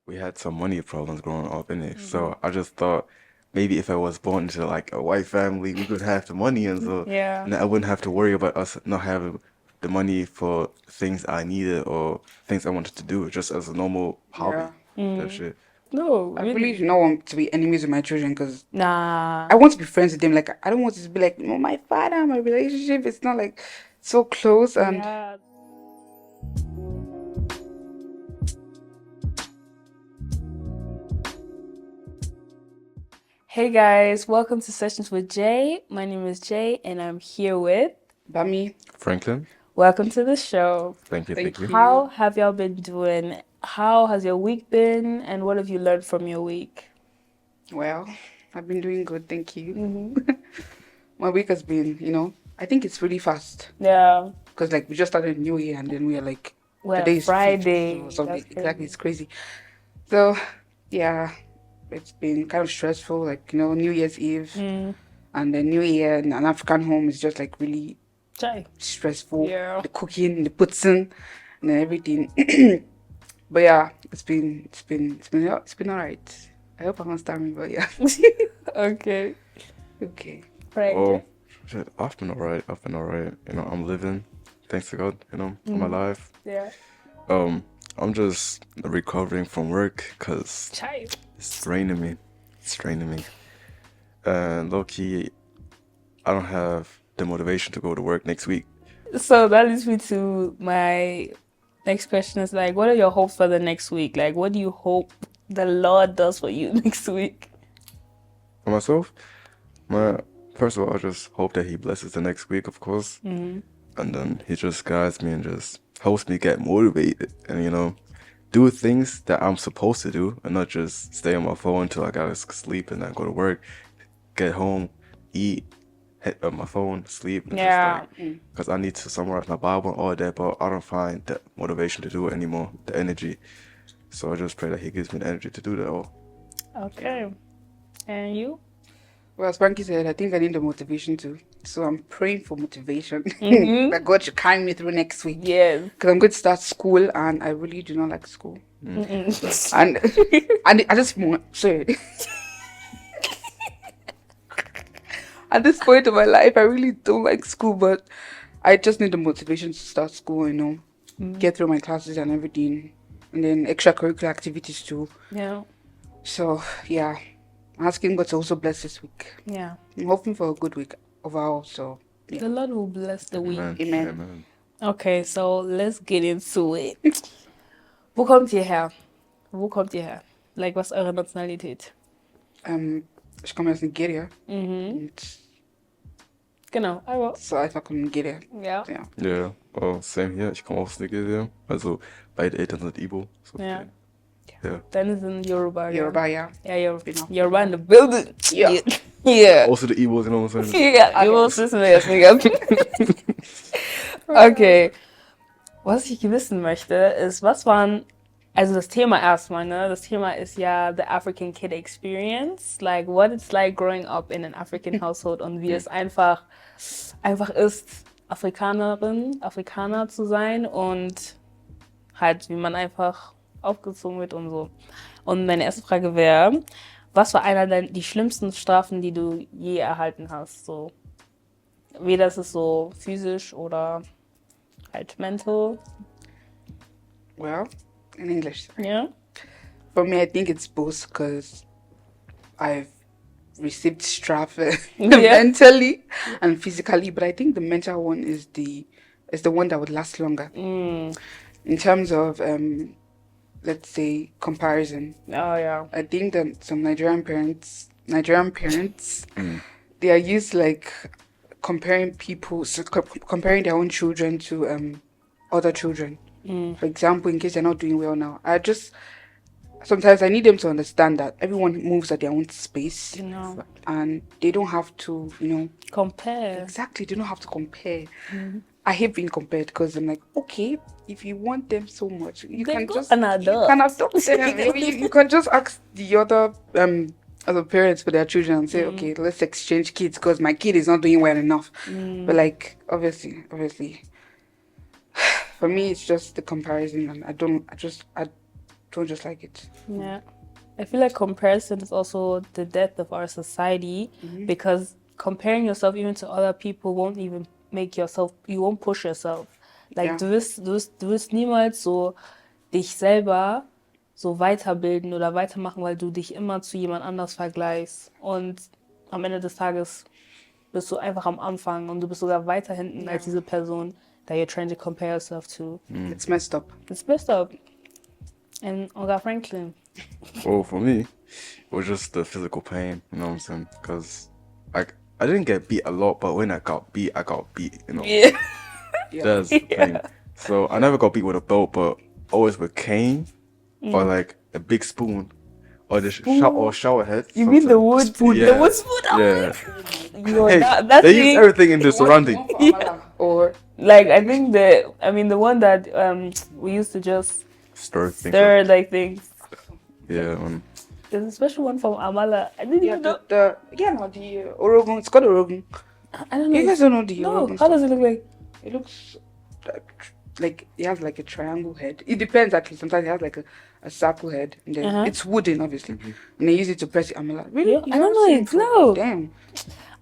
we had some money problems growing up in it. So I just thought maybe if I was born into like a white family, we could have the money and so Yeah. and I wouldn't have to worry about us not having the money for things I needed or things I wanted to do just as a normal Yeah. hobby. That's it. No, I really really. do not want to be enemies with my children because Nah. I want to be friends with them. Like, I don't want it to be like, no, my father, my relationship, it's not like so close. And Yeah. Hey guys, welcome to Sessions with Jay. My name is Jay and I'm here with. Bami, Franklin, Welcome to the show. thank you, thank thank you. How you. have y'all been doing? How has your week been? And what have you learned from your week? Well, I've been doing good, thank you. Mm-hmm. My week has been, I think it's really fast Yeah. because, like, we just started a new year and then we are like, Well, today is 5th Friday. or something. That's Exactly, crazy. it's crazy. So, yeah, it's been kind of stressful. Like, New Year's Eve and then New Year in an African home is just like really Jay. stressful. Yeah. The cooking, the putzing, and then everything. But yeah, it's been all right. I hope I'm not starving, but yeah. Okay. Okay. Franklin. Oh, shit, I've been alright. I've been alright. I'm living. Thanks to God, I'm alive. Yeah. I'm just recovering from work because Jay. it's draining me. It's draining me. And low key, I don't have the motivation to go to work next week. So that leads me to my next question is like, what are your hopes for the next week? Like, what do you hope the Lord does for you next week? For myself, my first of all, I just hope that he blesses the next week, of course. And then he just guides me and just helps me get motivated and, do things that I'm supposed to do and not just stay on my phone until I gotta sleep and then go to work, get home, eat, hit on my phone, sleep, and just Yeah. like, because I need to summarize my Bible and all that, but I don't find that motivation to do it anymore, the energy. So I just pray that he gives me the energy to do that all. Okay. And you? Well, as Frankie said, I think I need the motivation too. So I'm praying for motivation that Mm-hmm. God should carry me through next week. Yes. Because I'm going to start school and I really do not like school. Mm-mm. And and I just want sorry. At this point of my life, I really don't like school, but I just need the motivation to start school, get through my classes and everything, and then extracurricular activities too. Yeah. So, yeah, I'm asking God to also bless this week. Yeah. I'm hoping for a good week overall, so, The yeah. Lord will bless the week. Amen. Amen. Amen. Okay, so let's get into it. Wo kommt ihr her? Wo kommt ihr her? Like, was ist eure Nationalität? Ich komme aus Nigeria. Mhm. Und Genau, aber. so einfach von Nigeria. Ja. Ja. Ja, oh, same hier. Ich komme aus Nigeria. Also beide Eltern sind Igbo. So Ja. ja. Dann sind Yoruba. Ja. Yoruba, ja. Ja, Yoruba. Genau. Yoruba in the building. Ja. Yeah. Also the Igbos, what I'm saying? Ja, Igbos wissen wir jetzt nicht ganz. Okay. Was ich wissen möchte, ist, was waren, also das Thema erstmal, ne? Das Thema ist ja the African Kid Experience. Like, what it's like growing up in an African household und wie es einfach ist, Afrikaner zu sein und halt, wie man einfach aufgezogen wird und so. Und meine erste Frage wäre, was war einer die schlimmsten Strafen, die du je erhalten hast? So, weder ist es so physisch oder halt mental. Well, in English. Ja. For me, I think it's both because I've received strap mentally and physically, but I think the mental one is the one that would last longer in terms of let's say comparison. Oh yeah. I think that some Nigerian parents, they are used like comparing comparing their own children to other children. For example, in case they're not doing well now, sometimes I need them to understand that everyone moves at their own space, and they don't have to, compare. Exactly, they don't have to compare. I hate being compared because I'm like, okay, if you want them so much, you can adopt them. You can just ask the other parents for their children and say, okay, let's exchange kids because my kid is not doing well enough. But like, obviously, for me, it's just the comparison, and I don't just like it. Yeah. I feel like comparison is also the death of our society because comparing yourself even to other people won't even you won't push yourself. Like du wirst niemals so dich selber so weiterbilden oder weitermachen, weil du dich immer zu jemand anders vergleichst. Und am Ende des Tages bist du einfach am Anfang und du bist sogar weiter hinten als diese Person that you're trying to compare yourself to. It's messed up. It's messed up. And Olga Franklin. Well, for me, it was just the physical pain, you know what I'm saying? Because I didn't get beat a lot, but when I got beat, you know? Yeah. That's the thing. So I never got beat with a belt, but always with cane or like a big spoon or the shower head. You mean the wood spoon? Yeah. The wood spoon? Yeah. Hey, that's they use everything in the surrounding. Or like I think the one that we used to just stir like things. Yeah. There's a special one from Amala. I didn't even know. The Orogun. It's called Orogun. I don't know. You guys don't know the Orogun. No. How does it look like? It looks like it has like a triangle head. It depends actually. Sometimes it has like a circle head. And then it's wooden, obviously. And they use it to press it. I'm like, really? Yeah, I don't know it. No. Damn.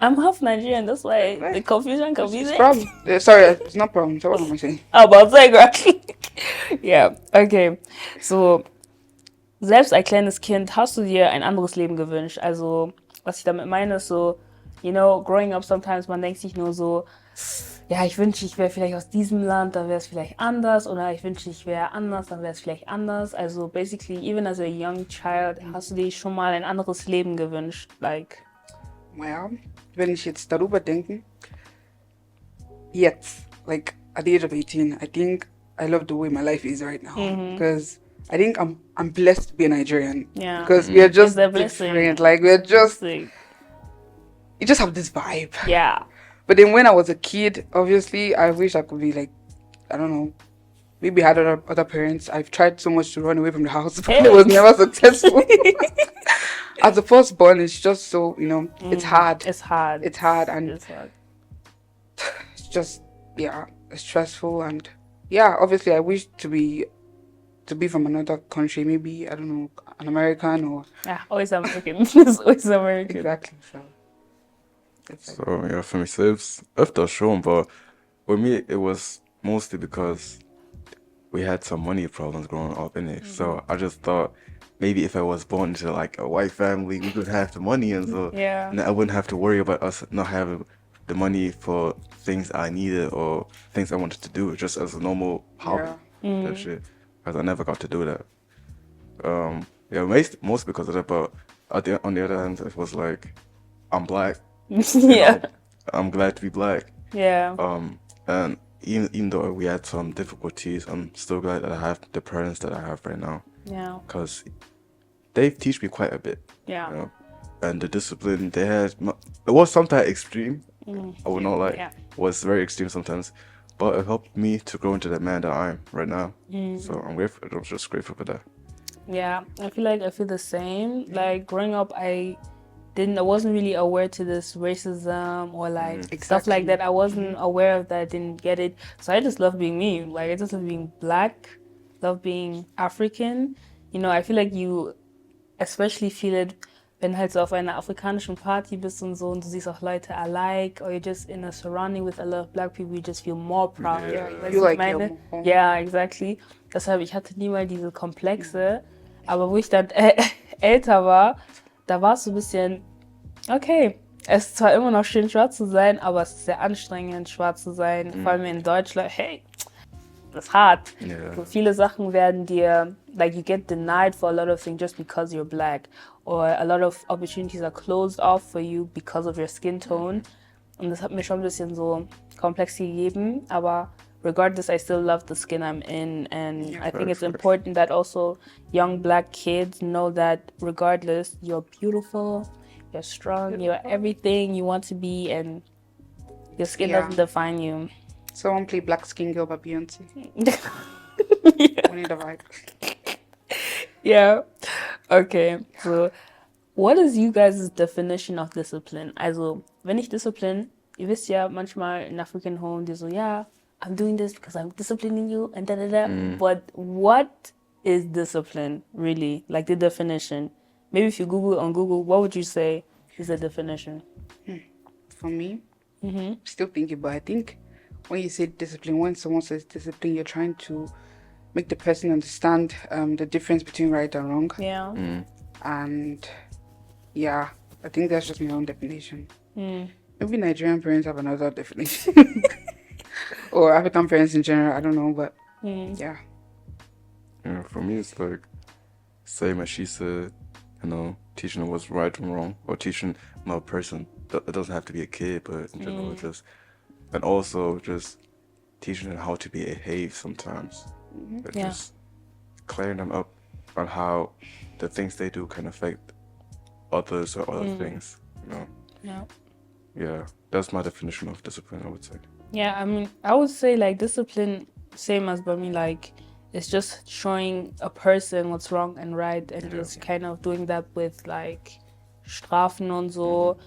I'm half Nigerian. That's why the confusion can be It's there. problem. Sorry, it's not problem. So what am I saying? Aber sehr gut. Ja, okay. So, selbst als kleines Kind hast du dir ein anderes Leben gewünscht. Also, was ich damit meine, ist so, you know, growing up sometimes, man denkt sich nur so, ja, ich wünschte, ich wäre vielleicht aus diesem Land, dann wäre es vielleicht anders. Oder ich wünschte, ich wäre anders, dann wäre es vielleicht anders. Also, basically, even as a young child, hast du dir schon mal ein anderes Leben gewünscht. Like. Ja, wenn ich jetzt darüber denke, jetzt, like at the age of 18, I think I love the way my life is right now because I think I'm blessed to be a Nigerian. Yeah, because we are just different. Like we're just, you just have this vibe. Yeah. But then when I was a kid, obviously, I wish I could be like, I don't know, maybe I had other parents. I've tried so much to run away from the house, but it was never successful. As a firstborn, it's just so, you know, it's hard. It's hard. It's hard. And it's hard. It's just, it's stressful. And yeah, obviously I wish to be from another country, maybe, I don't know, an American or... Yeah, always American. It's always American. Exactly, So, yeah, for me, it's after shown, but with me, it was mostly because we had some money problems growing up, innit? So I just thought, maybe if I was born into like a white family, we would have the money, and so and I wouldn't have to worry about us not having the money for things I needed or things I wanted to do, just as a normal hobby. That shit, because I never got to do that. Most because of that. But on the other hand, it was like, I'm black. Yeah. I'm glad to be black. Yeah. And even though we had some difficulties, I'm still glad that I have the parents that I have right now. Yeah. Because they teach me quite a bit. Yeah. You know? And the discipline they had, it was sometimes extreme. I would not lie. It was very extreme sometimes. But it helped me to grow into the man that I am right now. So I'm grateful. I'm just grateful for that. Yeah. I feel the same. Like growing up, I wasn't really aware to this racism or like stuff like that. I wasn't aware of that. I didn't get it. So I just love being me. Like I just love being black, love being African. You know, I feel like you especially feel it, wenn halt so auf einer afrikanischen Party bist und so und du siehst auch Leute alike or you're just in a surrounding with a lot of black people, you just feel more proud. Yeah, you like meine? Yeah, exactly. Deshalb, ich hatte nie mal diese Komplexe. Aber wo ich dann älter war, da war es so ein bisschen, okay, es ist zwar immer noch schön, schwarz zu sein, aber es ist sehr anstrengend, schwarz zu sein. Vor allem in Deutschland, hey, das ist hart. Yeah. So viele Sachen werden dir, like you get denied for a lot of things just because you're black. Or a lot of opportunities are closed off for you because of your skin tone. Und das hat mir schon ein bisschen so Komplexe gegeben. Aber regardless, I still love the skin I'm in. And I think it's important that also young black kids know that regardless, you're beautiful, you're strong, you're everything you want to be, and your skin doesn't define you. Someone play Black Skin Girl by Beyonce. We need a vibe. Yeah. Okay. So, what is you guys' definition of discipline? Also, wenn ich Discipline, ihr wisst ja manchmal in African home, die so, yeah, I'm doing this because I'm disciplining you and da da da. But what is discipline, really? Like the definition. Maybe if you Google on Google, what would you say is the definition? For me, still thinking, but I think when you say discipline, when someone says discipline, you're trying to make the person understand the difference between right and wrong. Yeah. And yeah, I think that's just my own definition. Maybe Nigerian parents have another definition. Or African parents in general, I don't know, but yeah. Yeah, for me it's like same as she said, teaching what's right and wrong, or teaching another person. It doesn't have to be a kid, but in general, and also just teaching them how to behave sometimes. Just clearing them up on how the things they do can affect others or other things, Yeah, that's my definition of discipline, I would say. Yeah, I mean, I would say like discipline, same as by me, like it's just showing a person what's wrong and right, and just kind of doing that with like Strafen und so.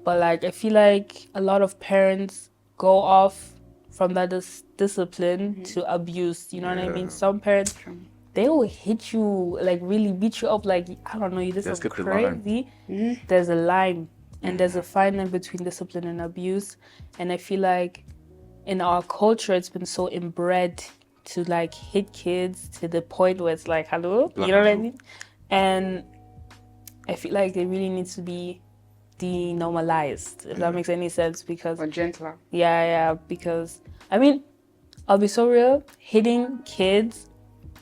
But like I feel like a lot of parents go off from that discipline to abuse. You know what I mean? Some parents, they will hit you, like really beat you up, like I don't know, you did something crazy. There's a line, and there's a fine line between discipline and abuse. And I feel like in our culture, it's been so inbred to like hit kids to the point where it's like, hello, you know what I mean? And I feel like they really need to be denormalized, if that makes any sense, because... Or gentler. Yeah, because, I mean, I'll be so real, hitting kids,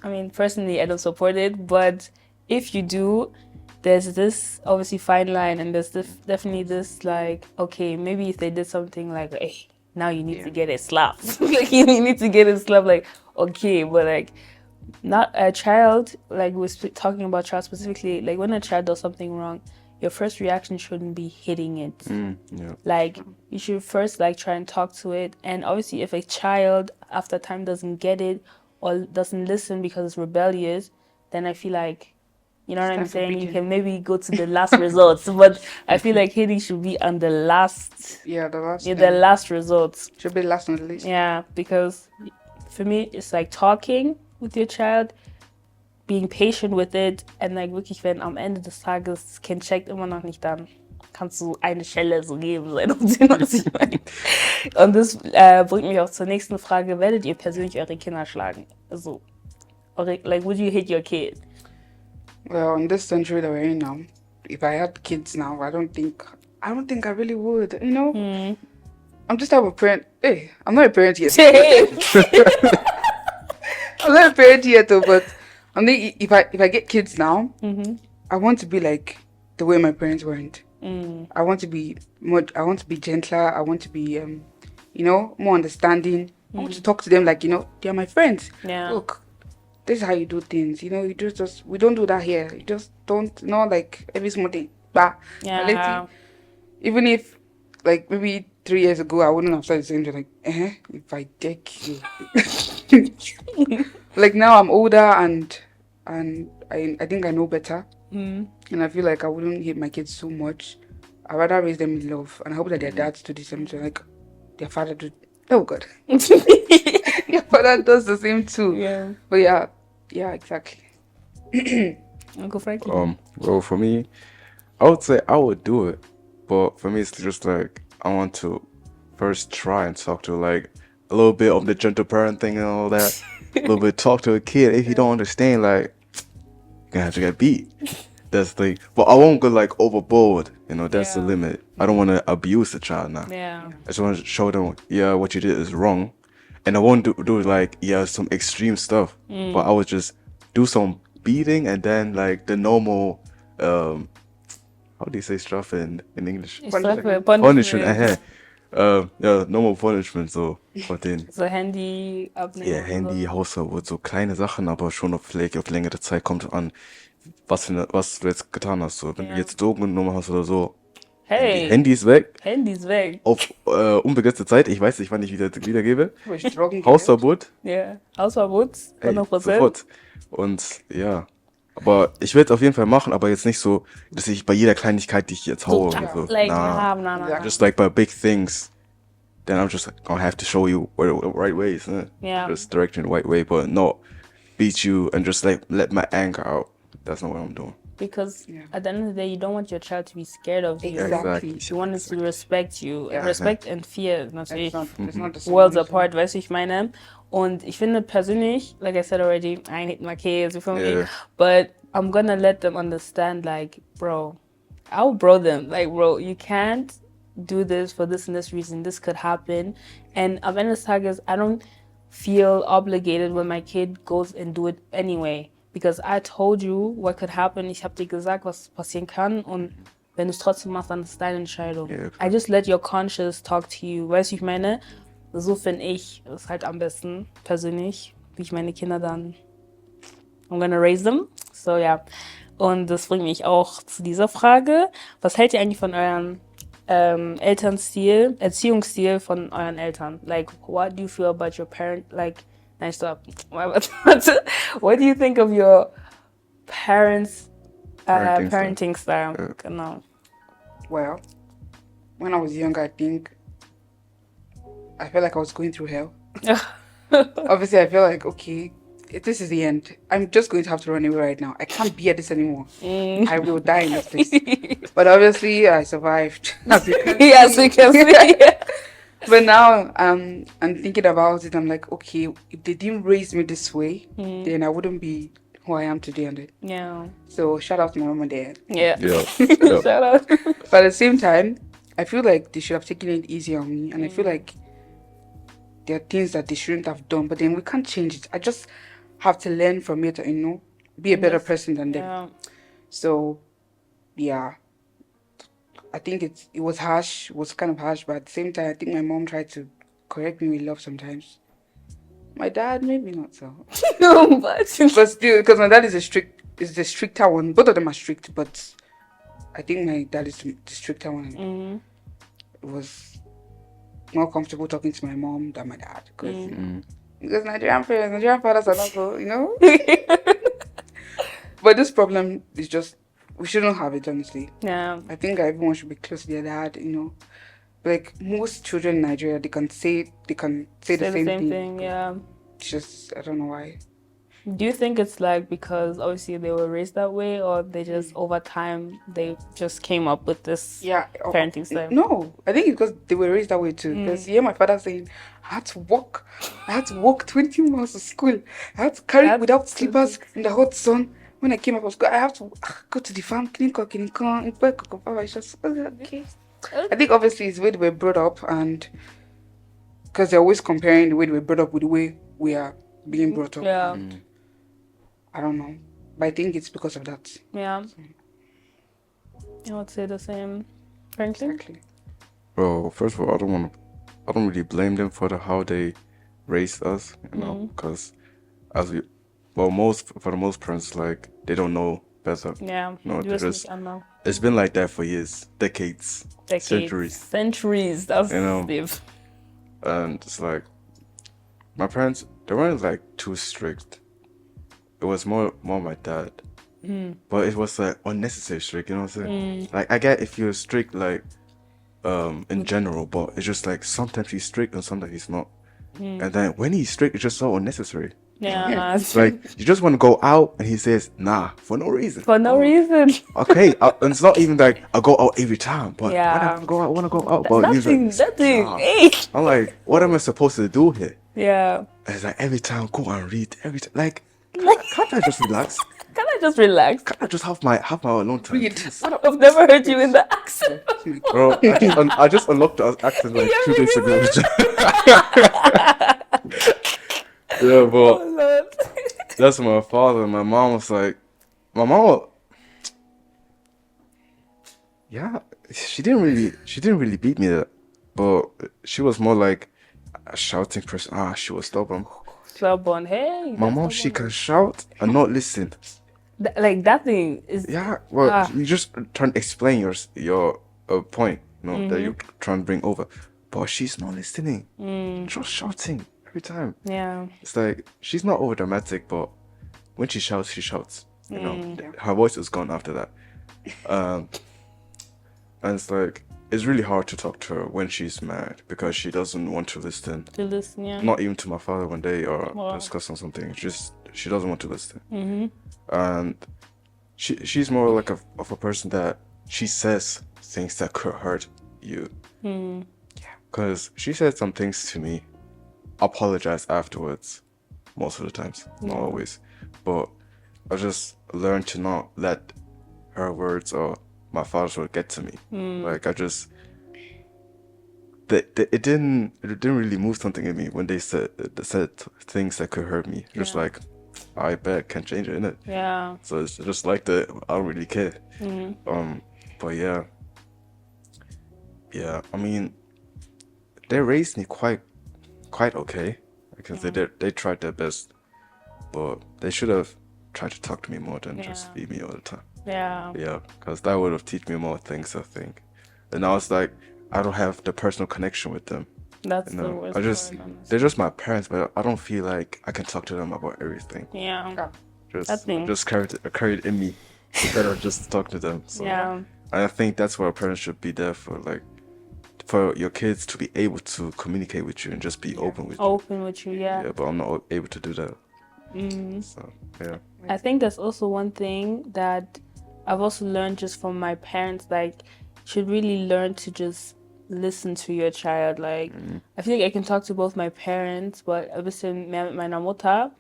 I mean, personally, I don't support it, but if you do, there's this obviously fine line, and there's definitely this like, okay, maybe if they did something like, hey, now you need to get a slap. Like, you need to get a slap, like, okay, but like, not a child, like we're talking about child specifically, like when a child does something wrong, your first reaction shouldn't be hitting it. Like, you should first like try and talk to it. And obviously if a child after time doesn't get it or doesn't listen because it's rebellious, then I feel like, you know what I'm saying, you can maybe go to the last resort. But I feel like hitting should be on the last. The last resort. Should be last on the list. Yeah, because for me, it's like talking with your child, being patient with it, and like wirklich, wenn am Ende des Tages das Kind checkt immer noch nicht, dann kannst du eine Schelle so geben, so was ich meine. Und das bringt mich auch zur nächsten Frage: Werdet ihr persönlich eure Kinder schlagen? Also, like, would you hit your kid? Well, in this century that we're in now, if I had kids now, I don't think I really would. You know, I'm just type of parent. Hey, I'm not a parent yet. I'm not a parent yet, though. But I think if I get kids now, I want to be like the way my parents weren't. I want to be more. I want to be gentler. I want to be, more understanding. I want to talk to them like, they're my friends. Yeah. Look, this is how you do things. You just we don't do that here. You just don't, like every small thing. Bah. Yeah. Even if, like, maybe 3 years ago, I wouldn't have started saying, like, if I take you. Like, now I'm older and I think I know better. And I feel like I wouldn't hate my kids so much. I'd rather raise them in love. And I hope that their dads do the same too. Like, their father do. Oh, God. Your father does the same too. Yeah. But yeah, exactly. Uncle Frankie. Well, for me, I would say I would do it. But for me, it's just like, I want to first try and talk to, like, a little bit of the gentle parent thing and all that. A little bit talk to a kid. If you don't understand, like, you're gonna have to get beat. That's the thing. But I won't go, like, overboard. That's the limit. I don't want to abuse the child now. Yeah. I just want to show them, what you did is wrong. And I won't do like, some extreme stuff. But I would just do some beating and then, like, the normal, how do you say stuff in English? Punishment. Normal punishment, so von denen. So Handy abnehmen. Ja, Handy, Hausverbot, so kleine Sachen, aber schon auf längere Zeit kommt an, was du jetzt getan hast. So. Wenn du jetzt Drogen genommen hast oder so, hey, Handy ist weg. Handy ist weg. Auf unbegrenzte Zeit, ich weiß nicht, wann ich wiedergebe. Hausverbot. Ja, Hausverbot, 100%. Sofort. Und ja, aber ich werde es auf jeden Fall machen, aber jetzt nicht so, dass ich bei jeder Kleinigkeit, die ich jetzt haue. So. Like, nah. Just like by big things, then I'm just gonna have to show you the right ways. Yeah. Just direct you in the right way, but no. beat you and just like let my anger out. That's not what I'm doing. Because at the end of the day, you don't want your child to be scared of you. Exactly. You want it to respect you. Ja. Respect and Fear natürlich It's not the same worlds reason. apart, weißt du, ich meine? Und ich finde persönlich, like I said already, I ain't hitting my kids, you feel me? But I'm gonna let them understand, like, bro, I'll bro them. Like, bro, you can't do this for this and this reason. This could happen. And am Ende des Tages, I don't feel obligated when my kid goes and do it anyway. Because I told you what could happen. Ich habe dir gesagt, was passieren kann. Und wenn du es trotzdem machst, dann ist es deine Entscheidung. I just let your conscience talk to you. Weißt du, ich meine? So finde ich es halt am besten, persönlich, wie ich meine Kinder dann... I'm gonna raise them. So, ja. Und das bringt mich auch zu dieser Frage. Was hält ihr eigentlich von eurem Erziehungsstil von euren Eltern? Like, what do you feel about your parent? Like, nice stop. What do you think of your parents' parenting style? Genau. Well, when I was younger, I felt like I was going through hell. Obviously, I feel like, okay, this is the end. I'm just going to have to run away right now. I can't bear this anymore. I will die in this place. But obviously, I survived. Yes, we can see. But now, I'm thinking about it. I'm like, okay, if they didn't raise me this way, then I wouldn't be who I am today. So shout out to my mom and dad. Yeah. Shout out. But at the same time, I feel like they should have taken it easy on me, and I feel like there are things that they shouldn't have done. But then we can't change it. I just have to learn from it, be a better person than them. So, yeah. I think it was harsh. It was kind of harsh, but at the same time, I think my mom tried to correct me with love sometimes. My dad, maybe not so. No, but still, because my dad is the stricter one. Both of them are strict, but I think my dad is the stricter one. It was more comfortable talking to my mom than my dad, because Nigerian fathers are not so, But this problem is just, we shouldn't have it, honestly. Yeah. I think everyone should be close to their dad, Like most children in Nigeria, they can say the same thing. Yeah. It's just, I don't know why. Do you think it's like because obviously they were raised that way, or they just over time they just came up with this parenting style? No, I think it's because they were raised that way too. Because my father saying, I had to walk 20 miles to school. I had to carry without slippers in the hot sun. When I came up from school, I have to go to the farm, okay. I think obviously it's the way they were brought up, and because they're always comparing the way they were brought up with the way we are being brought up. Yeah. And I don't know, but I think it's because of that. Yeah. I would say the same. Frankly. Exactly. Well, first of all, I don't really blame them for how they raised us, because for the most parents, like, they don't know better. Yeah. It's been like that for years, decades, centuries. That's deep. And it's like, my parents, they weren't like too strict. It was more my dad. But it was like unnecessary strict, you know what I'm saying? Like, I get if you're strict, like, in general, but it's just like sometimes he's strict and sometimes he's not. And then when he's strict, it's just so unnecessary. Yeah. It's like, you just want to go out and he says, nah, for no reason. For no reason. Okay, and it's not even like I go out every time, but when I go out, I want to go out. But I'm like, what am I supposed to do here? Yeah. And it's like, every time, go and read, every time. Like, can't I just relax? Can I just relax? Can't I just have my alone time? I've never heard you in the accent. Bro, I just unlocked the accent like 2 days ago. Yeah, but that's my father. My mom was like, she didn't really beat me, but she was more like a shouting person. She was stubborn. Hey. My mom, she can shout and not listen. Like that thing is. Yeah, well, you just trying to explain your point, that you're trying to bring over, but she's not listening. Just shouting every time. Yeah. It's like, she's not over dramatic, but when she shouts, her voice is gone after that. And it's like, it's really hard to talk to her when she's mad because she doesn't want to listen. Yeah. Not even to my father one day or discuss on something. she doesn't want to listen. And she's more like of a person that she says things that could hurt you. Because she said some things to me, apologize afterwards, most of the times, not always. But I just learned to not let her words or my father's word get to me. Like I just, it didn't really move something in me when they said things that could hurt me. Just like, I bet can't change it, innit? Yeah. So it's just like that. I don't really care. But yeah. I mean, they raised me quite okay. Because they tried their best, but they should have tried to talk to me more than just feed me all the time. Yeah, because that would have taught me more things, I think. And now it's like I don't have the personal connection with them. That's you know? the worst part, they're just my parents, but I don't feel like I can talk to them about everything. Yeah. Just carry it in me instead of just talk to them. So. And I think that's what a parent should be there for, like for your kids to be able to communicate with you and just be open with you. Yeah, but I'm not able to do that. So yeah. I think that's also one thing that I've also learned just from my parents, like you should really learn to just listen to your child. Like I feel like I can talk to both my parents, but ein bisschen mehr mit meiner Mutter.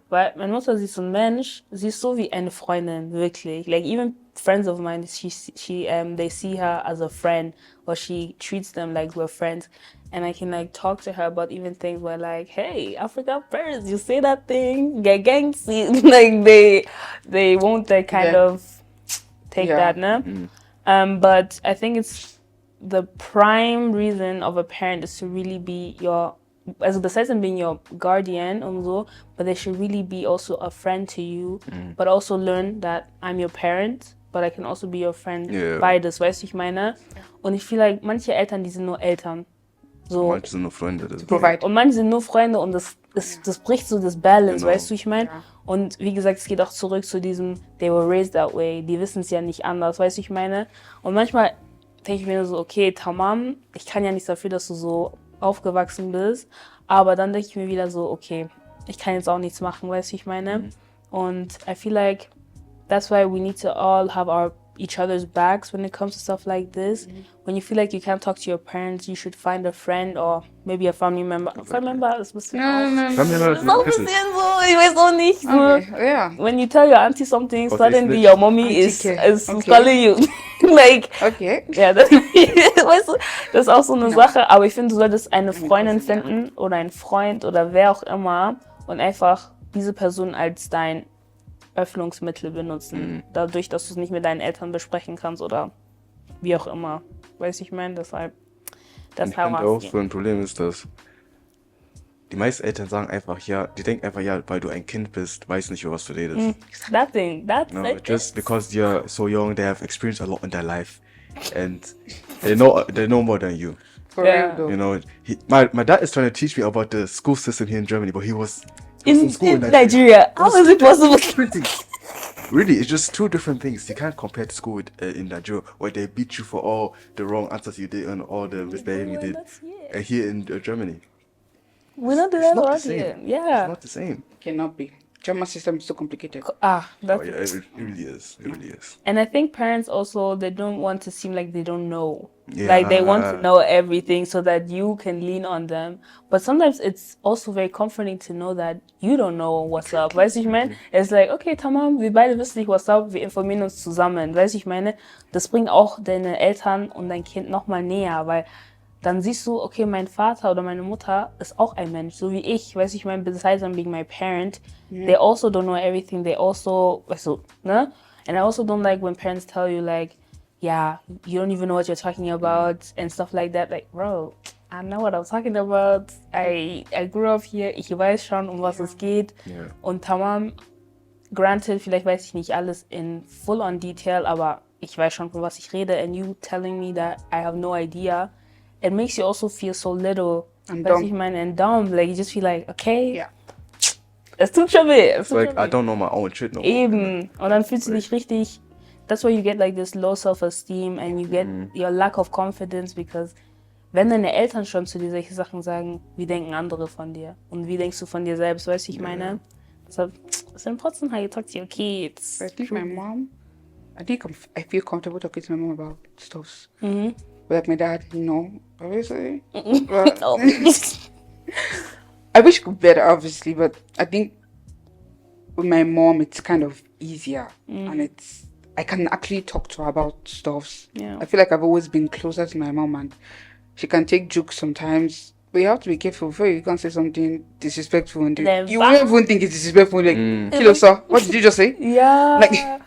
Weil meine Mutter, sie ist so ein Mensch, sie ist so wie eine Freundin, wirklich. Like even friends of mine, they see her as a friend, or she treats them like we're friends. And I can like talk to her about even things where like, hey, African parents, you say that thing, get gangsy. Like they won't like kind of take that, no? But I think it's the prime reason of a parent is to really be your, also besides them being your guardian und so, but they should really be also a friend to you, but also learn that I'm your parent, but I can also be your friend. Beides, weißt du, ich meine? Und ich feel like manche Eltern, die sind nur Eltern. So. Manche sind nur Freunde. Und manche sind nur Freunde und das bricht so das Balance, weißt du, ich meine? Und wie gesagt, es geht auch zurück zu diesem, they were raised that way, die wissen es ja nicht anders, weißt du, ich meine? Und manchmal denke ich mir so, okay, Tamam, ich kann ja nichts dafür, dass du so aufgewachsen bist, aber dann denke ich mir wieder so, okay, ich kann jetzt auch nichts machen, weißt du, ich meine? Und I feel like that's why we need to all have each other's backs when it comes to stuff like this. When you feel like you can't talk to your parents, you should find a friend or maybe a family member. Family member ist ein bisschen auch bisschen so, ich weiß auch nicht. So. Okay, when you tell your auntie something, suddenly your mommy is calling you. Like, ja, weißt du, das ist auch so eine Sache. Aber ich finde, du solltest eine Freundin finden oder einen Freund oder wer auch immer und einfach diese Person als dein Öffnungsmittel benutzen. Dadurch, dass du es nicht mit deinen Eltern besprechen kannst oder wie auch immer. Weißt du, ich meine, deshalb. Das ich finde auch so ein Problem ist, dass die meisten Eltern sagen einfach, ja, die denken einfach, ja, weil du ein Kind bist, weißt nicht, über was du redest. That thing, that's no, just because you're so young, they have experienced a lot in their life and they know more than you. For real, though. You know, my dad is trying to teach me about the school system here in Germany, but he was in school in Nigeria. How is it possible? Really, it's just two different things. You can't compare to school in Nigeria, where they beat you for all the wrong answers you did and all the misbehaving you did. And here in Germany, we don't do that around here. Yeah, it's not the same. Cannot be. German system is so complicated. It really is. It really is. And I think parents also, they don't want to seem like they don't know. Like they want to know everything so that you can lean on them. But sometimes it's also very comforting to know that you don't know what's up. Weißt du, ich meine? It's like, okay, tamam, wir beide wissen nicht, what's up, wir informieren uns zusammen. Weißt du, ich meine? Das bringt auch deine Eltern und dein Kind nochmal näher, weil dann siehst du, okay, mein Vater oder meine Mutter ist auch ein Mensch, so wie ich. Weißt du, ich meine, besides them being my parent, they also don't know everything. They also, weißt du, ne? And I also don't like when parents tell you, like, yeah, you don't even know what you're talking about and stuff like that. Like, bro, I know what I'm talking about. I grew up here. Ich weiß schon, um was es geht. Und tamam, granted, vielleicht weiß ich nicht alles in full-on detail, aber ich weiß schon, von was ich rede. And you telling me that I have no idea, it makes you also feel so little. And dumb. Ich meine, and dumb. Like, you just feel like, okay, es tut schon weh. It's like, I don't know my own shit no more. Eben. Und dann fühlst du dich richtig. That's why you get like this low self-esteem and you get your lack of confidence, because wenn deine Eltern schon zu dir solche Sachen sagen, wie denken andere von dir? Und wie denkst du von dir selbst, weißt du, ich meine? So it's important how you talk to your kids. I think my mom, I feel comfortable talking to my mom about stuff. But like my dad, no, obviously. But Oh. I wish it could be better, obviously, but I think with my mom it's kind of easier and I can actually talk to her about stuff. Yeah. I feel like I've always been closer to my mom, and she can take jokes sometimes. But you have to be careful before you can't say something disrespectful and you won't even think it's disrespectful. Like, kilo sir, what did you just say? Yeah. Like,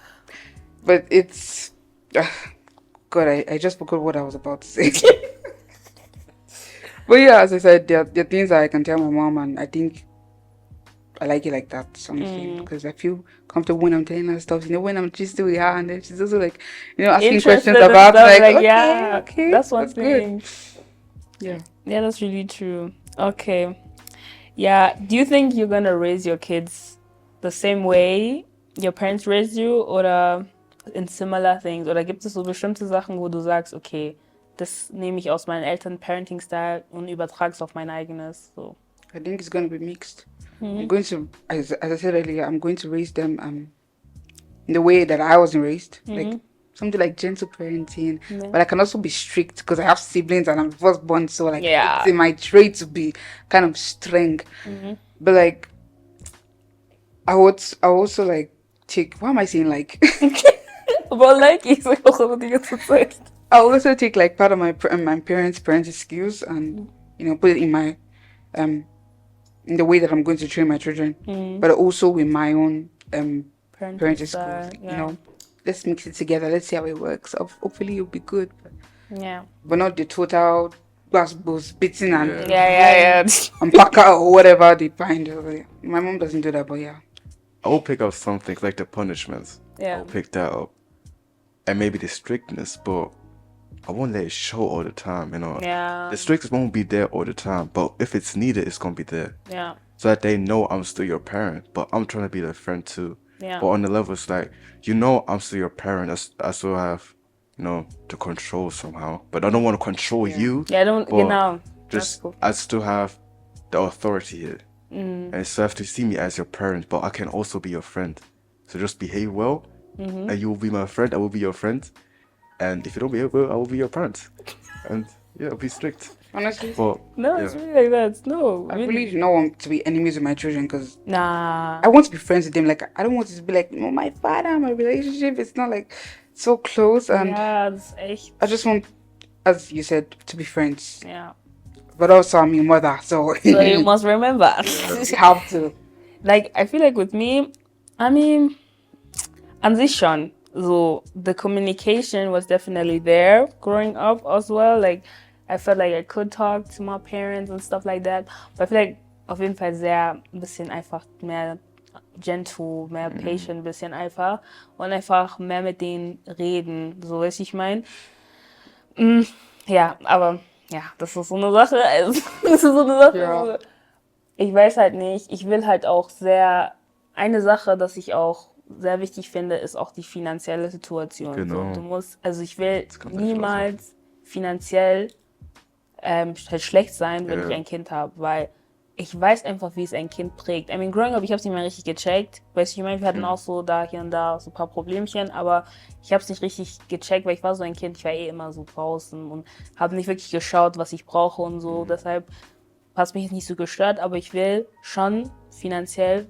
but it's God, I just forgot what I was about to say. But yeah, as I said, there are things that I can tell my mom, and I think I like it like that, honestly, because I feel comfortable when I'm telling her stuff. You know, when I'm just with her, and then she's also like, you know, asking Interested questions about stuff, like, okay, yeah, okay, that's one thing. Good. Yeah. Yeah, that's really true. Okay. Yeah. Do you think you're gonna raise your kids the same way your parents raised you oder in similar things? Oder gibt es so bestimmte Sachen, wo du sagst, okay, das nehme ich aus meinen Eltern Parenting-Style und übertrage es auf mein eigenes? So. I think it's going to be mixed. I'm going to, as I said earlier, I'm going to raise them in the way that I was raised, like something like gentle parenting. But I can also be strict because I have siblings and I'm firstborn, so like it's in my trait to be kind of strong. But like, I also like take. Why am I saying like? But like, ich sag auch immer die ganze Zeit. I also take like part of my parents' parenting skills and put it in my in the way that I'm going to train my children, but also with my own parenting skills. Yeah. Let's mix it together. Let's see how it works. Hopefully it'll be good. Yeah. But not the total glass balls beating and and pack out or whatever they find. My mom doesn't do that, but yeah. I will pick up some things like the punishments. Yeah. I'll pick that up. And maybe the strictness, but I won't let it show all the time, Yeah. The strictness won't be there all the time, but if it's needed, it's gonna be there. Yeah. So that they know I'm still your parent, but I'm trying to be their friend too. Yeah. But on the level, it's like, I'm still your parent. I still have, to control somehow. But I don't want to control you. Yeah, I don't, but just, cool. I still have the authority here. And so you have to see me as your parent, but I can also be your friend. So just behave well, and you will be my friend, I will be your friend. And if you don't behave well, I will be your parent. And yeah, be strict. Honestly, but, it's really like that. No, I really do not want to be enemies with my children because I want to be friends with them. Like I don't want it to be like my father, my relationship. It's not like so close, and that's echt. I just want, as you said, to be friends. Yeah. But also I'm your mother, so you must remember. You have to. Like I feel like with me, I mean, an sich schon. So the communication was definitely there growing up as well. Like I felt like I could talk to my parents and stuff like that. But I feel like auf jeden Fall sehr ein bisschen einfach mehr gentle, mehr patient, ein bisschen einfach und einfach mehr mit denen reden, so weiß ich mein. Ja, aber ja, das ist so eine Sache. Das ist so eine Sache. Ja. Ich weiß halt nicht. Ich will halt auch eine Sache, dass ich auch sehr wichtig finde, ist auch die finanzielle Situation. Genau. So, ich will niemals finanziell halt schlecht sein, wenn ich ein Kind habe, weil ich weiß einfach, wie es ein Kind prägt. I mean, growing up, ich habe es nicht mehr richtig gecheckt. Weißt du, ich meine, wir hatten auch so da, hier und da so ein paar Problemchen, aber ich habe es nicht richtig gecheckt, weil ich war so ein Kind, ich war immer so draußen und habe nicht wirklich geschaut, was ich brauche und so. Deshalb hat es mich jetzt nicht so gestört, aber ich will schon finanziell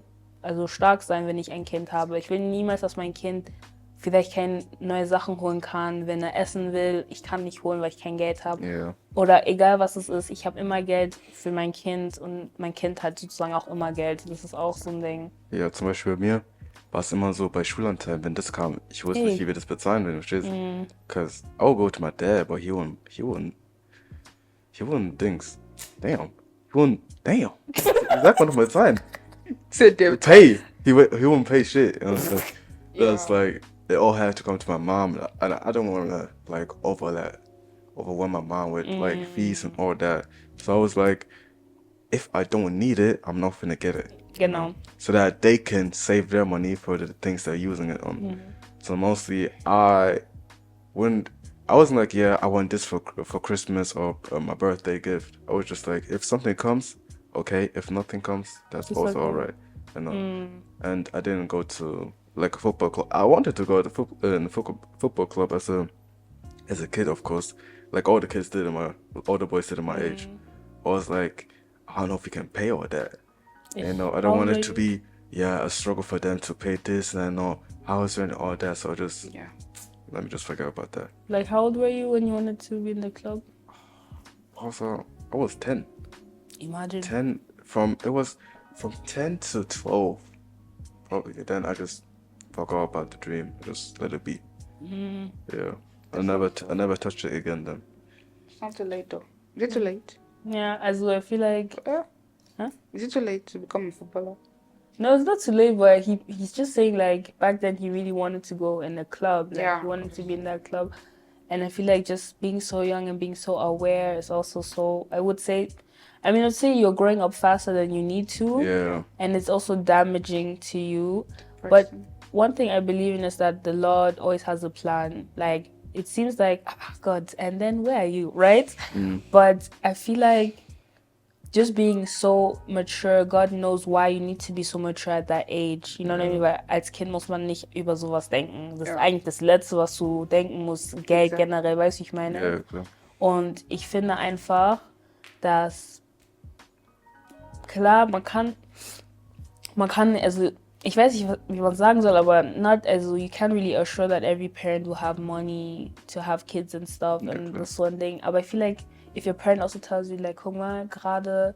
stark sein, wenn ich ein Kind habe. Ich will niemals, dass mein Kind vielleicht keine neue Sachen holen kann, wenn er essen will. Ich kann nicht holen, weil ich kein Geld habe. Yeah. Oder egal was es ist, ich habe immer Geld für mein Kind und mein Kind hat sozusagen auch immer Geld. Das ist auch so ein Ding. Ja, zum Beispiel bei mir war es immer so bei Schulanteilen, wenn das kam, ich wusste nicht, wie wir das bezahlen, wenn du verstehst. Because I would go to my dad, but he wouldn't things. Damn. Sag mal nochmal Zahlen. Pay. He wouldn't pay shit. So that's like, they all had to come to my mom, and I don't want to like overwhelm my mom with like fees and all that. So I was like, if I don't need it, I'm not gonna get it. Genau. So that they can save their money for the things they're using it on. So mostly I wasn't like, yeah, I want this for Christmas or my birthday gift. I was just like, if something comes, okay. If nothing comes, that's also alright. you know. And I didn't go to like a football club. I wanted to go to football club as a kid, of course, like all the boys did in my age. I was like, I don't know if we can pay all that. You know, I don't want it to be a struggle for them to pay this, and I know house rent and all that. So let me just forget about that. Like, how old were you when you wanted to be in the club? Also, I was 10. Imagine. 10 from 10 to 12, probably. Then I just forgot about the dream. Just let it be. Yeah, I never touched it again. Then it's not too late though. Is it too late? Yeah, as well. I feel like. Is it too late to become a footballer? No, it's not too late, but he's just saying like back then he really wanted to go in a club. Like he wanted to be in that club. And I feel like just being so young and being so aware is also so, I'd say you're growing up faster than you need to. Yeah. And it's also damaging to you. But one thing I believe in is that the Lord always has a plan. Like, it seems like, God, and then where are you, right? But I feel like just being so mature, God knows why you need to be so mature at that age. You know what I mean? Weil als Kind muss man nicht über sowas denken. Das ist eigentlich das Letzte, was du denken musst. Geld generell, weißt du, ich meine? Ja, klar. Und ich finde einfach, dass klar, man kann, also ich weiß nicht, wie man sagen soll, aber you can't really assure that every parent will have money to have kids and stuff and das so ein Ding. Aber I feel like if your parent also tells you like, guck mal, gerade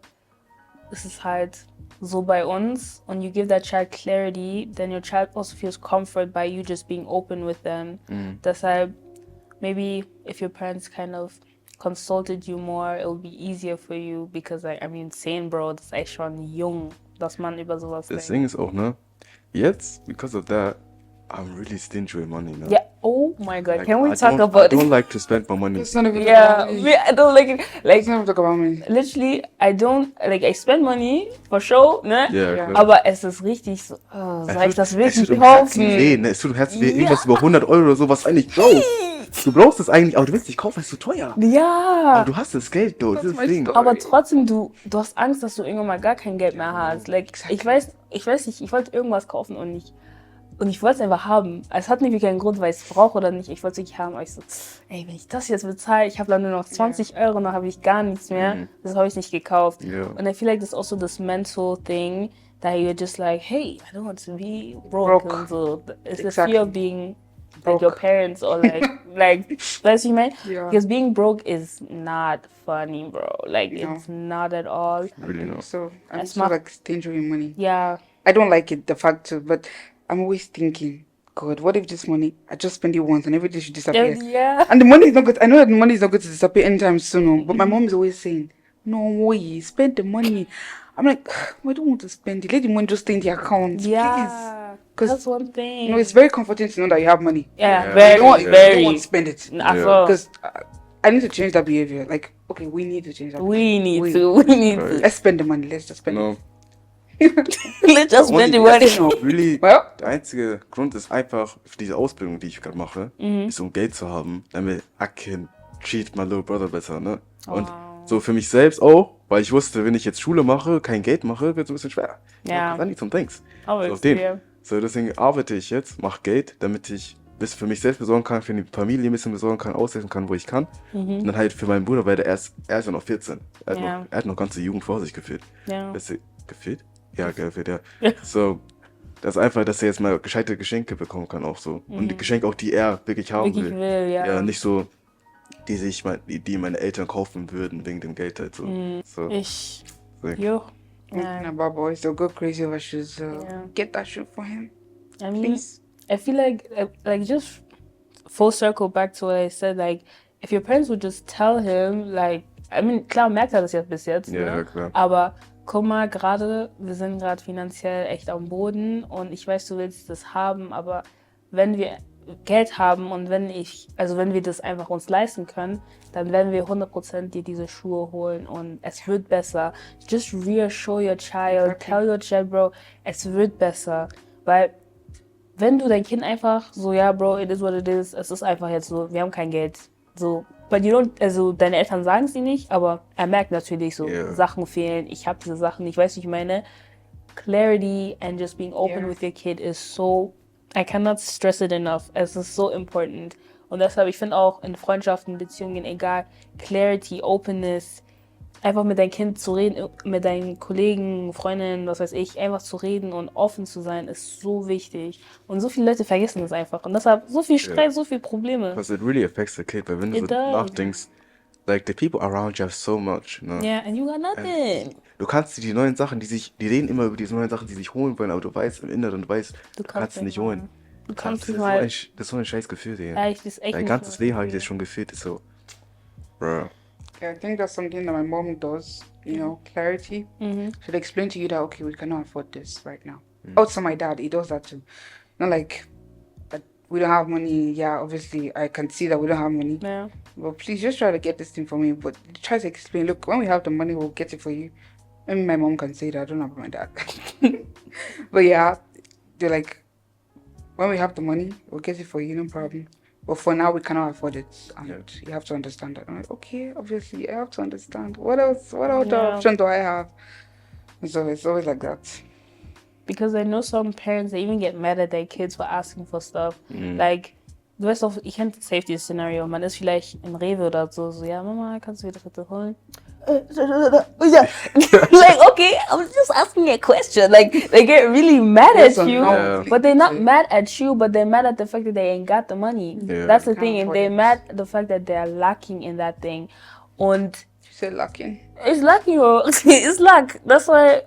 ist es halt so bei uns und you give that child clarity, then your child also feels comfort by you just being open with them. Deshalb, maybe if your parents kind of consulted you more, it will be easier for you because I mean, 10, Bro, das ist echt schon jung, dass man über sowas denkt. Das Ding ist auch, ne? Jetzt, because of that, I'm really stingy with money now. Yeah. Oh my God. Like, Can we talk about it? I don't like to spend my money. It's not even Yeah, I don't like it. Like, let's not talk about money. Literally, I don't, like, I spend money for show, ne? Ja, klar. Aber es ist richtig so, soll ich das wirklich kaufen? kaufen? Es tut im Herzen weh, irgendwas über 100 Euro oder so, was eigentlich brauchst. Du brauchst es eigentlich, aber du willst nicht kaufen, weil es zu teuer. Ja. Aber du hast das Geld, das ist das Ding. Aber trotzdem, du hast Angst, dass du irgendwann mal gar kein Geld mehr hast. Like, ich weiß nicht, ich wollte irgendwas kaufen und ich wollte es einfach haben. Es hat nicht keinen Grund, weil ich es brauche oder nicht. Ich wollte es wirklich haben. Aber ich so, ey, wenn ich das jetzt bezahle, ich habe dann nur noch 20 Euro, dann habe ich gar nichts mehr. Das habe ich nicht gekauft. Und I feel like that's also this mental thing that you're just like, hey, I don't want to be broke. Und so. It's the fear of being like your parents or like, weißt du, ich meine? Yeah. Because being broke is not funny, bro. Like, it's not at all. Really not. So, I'm so like stingy with money. Yeah. I don't like it, the fact too, but I'm always thinking, God, what if this money, I just spend it once and everything should disappear? Yeah. And the money is not good. I know that the money is not going to disappear anytime soon, but my mom is always saying, no way, spend the money. I'm like, I don't want to spend it. Let the money just stay in the account, Yeah. Because that's one thing. You know, it's very comforting to know that you have money. Yeah, You very, don't want to spend it. Because I need to change that behavior. Like, okay, we need to change that. We need to. Let's spend the money. Let's just spend it. Let's just spend the money. Really, well, der einzige Grund ist einfach, für diese Ausbildung, die ich gerade mache, ist um Geld zu haben, damit I can treat my little brother besser, ne? Und so für mich selbst auch, weil ich wusste, wenn ich jetzt Schule mache, kein Geld mache, wird es ein bisschen schwer. Ja. I need some things. Obviously. So, deswegen arbeite ich jetzt, mache Geld, damit ich bis für mich selbst besorgen kann, für die Familie ein bisschen besorgen kann, aushelfen kann, wo ich kann. Und dann halt für meinen Bruder, weil er ist ja noch 14. Er hat noch ganze Jugend vor sich gefühlt. Ja. Gefühlt? Ja, gefühlt, ja. So, das ist einfach, dass er jetzt mal gescheite Geschenke bekommen kann auch so. Und die Geschenke auch, die er wirklich haben will. Ja, nicht so, die meine Eltern kaufen würden wegen dem Geld halt so. About boys, they'll go crazy over shoes. Get that shoe for him. I mean, please. I feel like just full circle back to what I said, like, if your parents would just tell him, like, I mean, klar merkt er das jetzt bis jetzt, ja, klar. Aber guck mal, wir sind gerade finanziell echt am Boden und ich weiß, du willst das haben, aber wenn wir Geld haben und wenn wir das einfach uns leisten können, dann werden wir 100% dir diese Schuhe holen und es wird besser. Just reassure your child, tell your child, Bro, es wird besser, weil wenn du dein Kind einfach so, ja, Bro, it is what it is, es ist einfach jetzt so, wir haben kein Geld, so, but you don't, also deine Eltern sagen es dir nicht, aber er merkt natürlich so, Sachen fehlen, ich habe diese Sachen, ich weiß, wie ich meine, clarity and just being open with your kid is so, I cannot stress it enough. Es ist so important. Und deshalb, ich finde auch in Freundschaften, Beziehungen, egal, Clarity, Openness, einfach mit deinem Kind zu reden, mit deinen Kollegen, Freundinnen, was weiß ich, einfach zu reden und offen zu sein, ist so wichtig. Und so viele Leute vergessen das einfach. Und deshalb so viel Streit, so viele Probleme. Because it really affects the kid, weil wenn du so nachdenkst, like, the people around you have so much, you know? Yeah, and you got nothing. Du kannst die neuen Sachen, die reden immer über diese neuen Sachen, die sich holen wollen, aber du weißt im Inneren, du kannst sie nicht holen. Du kannst nicht mal. Das ist so ein scheiß Gefühl, Digga. Ja, das ist echt Dein ganzes Leben habe ich das schon gefühlt, ist so, bro. Yeah, I think that's something that my mom does, you know, clarity. She'll explain to you that, okay, we cannot afford this right now. Also, my dad, he does that too. Not like, we don't have money. Yeah, obviously, I can see that we don't have money. Yeah. But please just try to get this thing for me. But try to explain, look, when we have the money, we'll get it for you. Maybe my mom can say that. I don't know about my dad. But yeah, they're like, when we have the money, we'll get it for you, no problem. But for now, we cannot afford it. And you have to understand that. I'm like, okay, obviously, I have to understand. What else? What other option do I have? And so it's always like that. Because I know some parents, they even get mad at their kids for asking for stuff. Like, du weißt doch, ich kenne safe dieses Szenario. Man ist vielleicht im Rewe oder so, ja, Mama, kannst du mir das bitte holen? Like, okay, I was just asking a question. Like, they get really mad at you, but they're not mad at you, but they're mad at the fact that they ain't got the money. Yeah. That's the thing, and they're mad at the fact that they're lacking in that thing. Und You said lacking. it's luck, it's luck. That's why,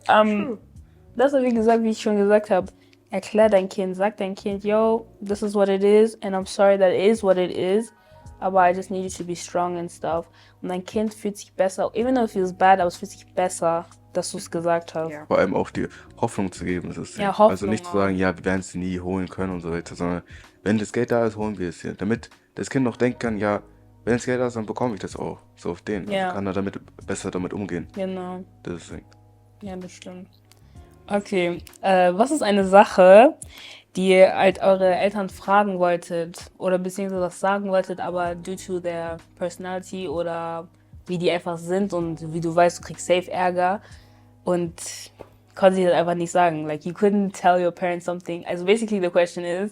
wie ich schon gesagt habe, erklär dein Kind, sag dein Kind, yo, this is what it is, and I'm sorry that it is what it is, aber I just need you to be strong and stuff. Und dein Kind fühlt sich besser, even though it feels bad, aber es fühlt sich besser, dass du es gesagt hast. Ja. Vor allem auch die Hoffnung zu geben, ist das Ding. Ja, Hoffnung also nicht zu sagen, ja, wir werden es nie holen können und so weiter, sondern wenn das Geld da ist, holen wir es hier. Damit das Kind noch denken kann, ja, wenn das Geld da ist, dann bekomme ich das auch. So auf den. Ja. Also kann er besser damit umgehen. Genau. Das ist das Ding. Ja, das stimmt. Okay, was ist eine Sache, die ihr halt eure Eltern fragen wolltet oder beziehungsweise was sagen wolltet, aber due to their personality oder wie die einfach sind und wie du weißt, du kriegst safe Ärger und konntet ihr das einfach nicht sagen. Like, you couldn't tell your parents something. Also basically the question is,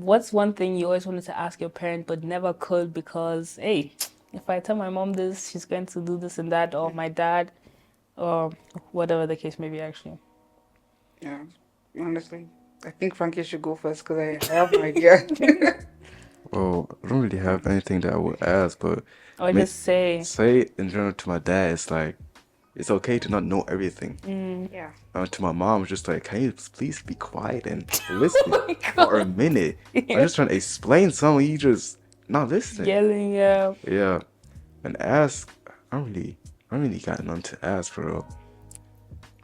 what's one thing you always wanted to ask your parent but never could because, hey, if I tell my mom this, she's going to do this and that, or my dad, or whatever the case may be, actually. Yeah, honestly, I think Frankie should go first because I have no idea. Well, I don't really have anything that I would ask, but Or just say in general to my dad, it's like, it's okay to not know everything. Yeah. To my mom, it's just like, can you please be quiet and listen for a minute? I'm just trying to explain something, you just not listening. yelling, yeah. Yeah, and ask, I don't really got none to ask for real.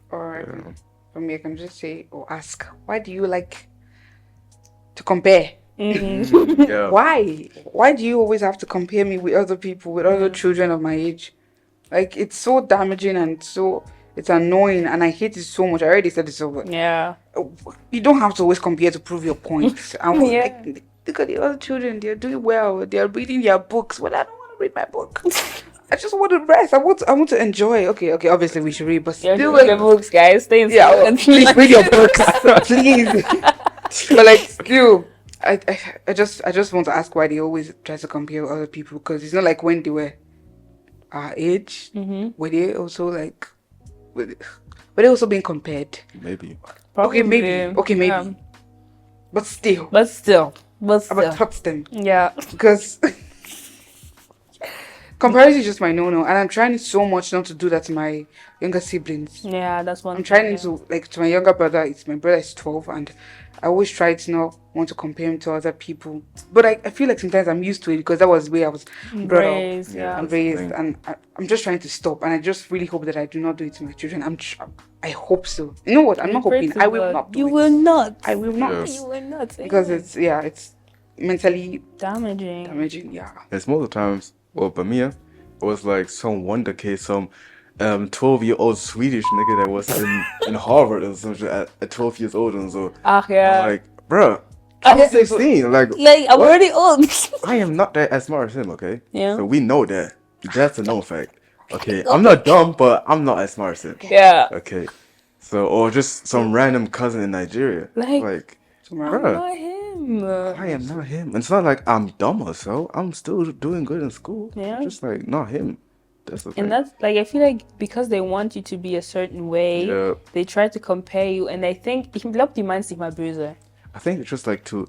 Or for me, I can just say or ask, why do you like to compare? Yeah. Why? Why do you always have to compare me with other people, with other children of my age? Like, it's so damaging and it's annoying, and I hate it so much. I already said it so much. Yeah. You don't have to always compare to prove your point. Like, look at the other children, they're doing well, they're reading their books. Well, I don't want to read my book. I just want to rest. I want to enjoy. Okay, obviously we should read, but Yeah, still, read your books, guys. Stay in please read your books, please. But like, still, I just want to ask why they always try to compare with other people, because it's not like when they were our age, were they also like, were they also being compared? Maybe. Probably. Okay, maybe. Yeah. But still, But still. about touch them, Yeah. because comparison is just my no-no, and I'm trying so much not to do that to my younger siblings. Yeah, that's one I'm thing, trying to, like, to my younger brother. My brother is 12, and I always try to not want to compare him to other people. But I feel like sometimes I'm used to it because that was the way I was brought Raised, up yeah. and raised, and I'm just trying to stop. And I just really hope that I do not do it to my children. I hope so. You know what? I'm not Pray hoping. to I will God. not do You it. will not. I will not. Yes. You will not. Because it's mentally damaging. damaging. Yeah. It's most of the times, well, for me, it was like some wonder kid, some 12-year-old Swedish nigga that was in Harvard or something at 12 years old and so. Ach, yeah. I'm like, bruh, I'm 16. Like I'm what? already old. I am not that as smart as him, okay? Yeah. So we know that. That's a known fact. Okay, I'm not dumb, but I'm not as smart as him. Yeah. Okay. So, or just some random cousin in Nigeria. Like I'm bruh, not him. I am not him. And it's not like I'm dumb or so. I'm still doing good in school. Yeah. Just like not him. That's the thing. And that's like I feel like because they want you to be a certain way, Yeah. they try to compare you. And I think ich glaube, die meinen es nicht mal böse. I think it's just like to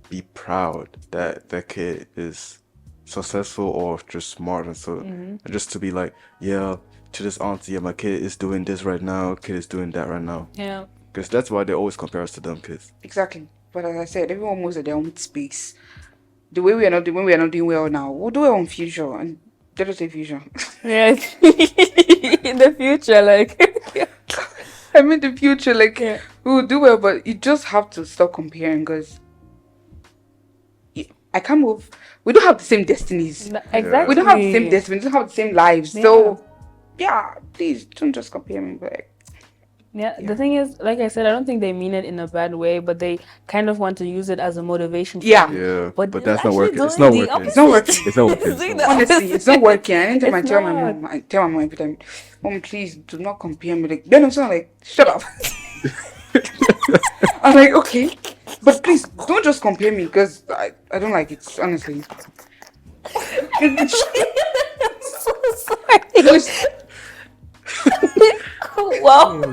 be proud that their kid is successful or just smart and so and just to be like, yeah, to this auntie, yeah, my kid is doing this right now, kid is doing that right now. Yeah. Because that's why they always compare us to them kids. Exactly. But as I said, everyone moves at their own space. The way we are not doing well now, we'll do well in future. And let us say future. Yeah. In the future, like I mean the future, like yeah. we will do well, but you just have to stop comparing because I can't move. We don't have the same destinies. Exactly. We don't have the same destiny. We don't have the same lives. Yeah. So yeah, please don't just compare me. But The thing is, like I said, I don't think they mean it in a bad way, but they kind of want to use it as a motivation. Yeah. Yeah. But that's not working. actually It's not doing the working. it's not working. It's not working. Doing the Honestly, it's not working. Anytime I It's tell my not. mom, I tell my mom every time, Mom, please do not compare me. Like, then I'm saying, like, shut up. I'm like, okay, but please don't just compare me because I don't like it. Honestly, I'm so sorry. Wow. Oh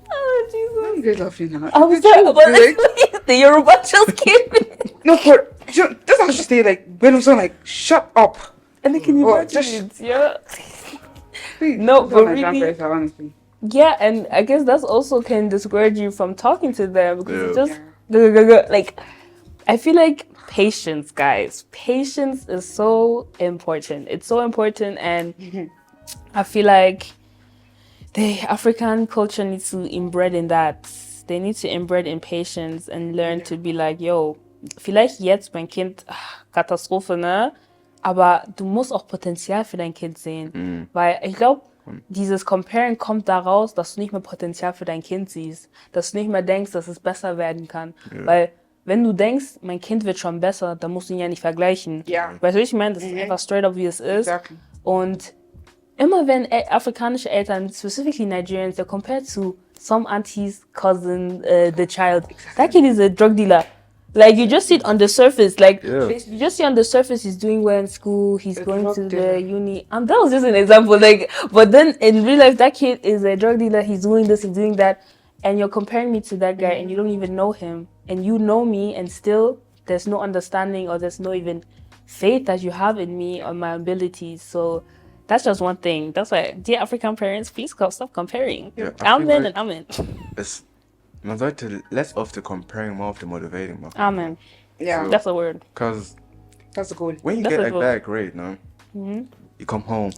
why are you Jesus. guys laughing now? I'm It's sorry, true, but like, the Yoruba just came in. no, but that's how she say like when I'm saying like, shut up. And they can Oh, imagine just- it, yeah. Please, No, that's but what Nigerian really- parents are, honestly. Yeah, and I guess that's also can discourage you from talking to them because it's Yeah. just like I feel like patience, guys. Patience is so important. It's so important, and I feel like the African culture needs to inbred in that. They need to inbred in patience and learn to be like, yo, vielleicht jetzt mein Kind, Katastrophe, ne? Aber du musst auch Potenzial für dein Kind sehen. Weil ich glaube, dieses Comparing kommt daraus, dass du nicht mehr Potenzial für dein Kind siehst. Dass du nicht mehr denkst, dass es besser werden kann. Weil wenn du denkst, mein Kind wird schon besser, dann musst du ihn ja nicht vergleichen. Ja. Weißt du, wie ich meine? Das ist einfach straight up, wie es ist. Exactly. Und immer wenn afrikanische Eltern, specifically Nigerians, they're compared to some auntie's cousin, the child. That kid is a drug dealer. Like you just see it on the surface. Like you just see on the surface, he's doing well in school. He's going to the uni. And that was just an example. Like, but then in real life, that kid is a drug dealer. He's doing this. He's doing that. And you're comparing me to that guy, and you don't even know him. And you know me, and still there's no understanding or there's no even faith that you have in me or my abilities. So that's just one thing. That's why, dear African parents, please stop comparing. Yeah, Amen and amen. Man sollte less of the comparing, more of the motivating. Amen. Yeah, That's a word. Because that's a goal. when you That's get a like goal. that grade, no, you come home.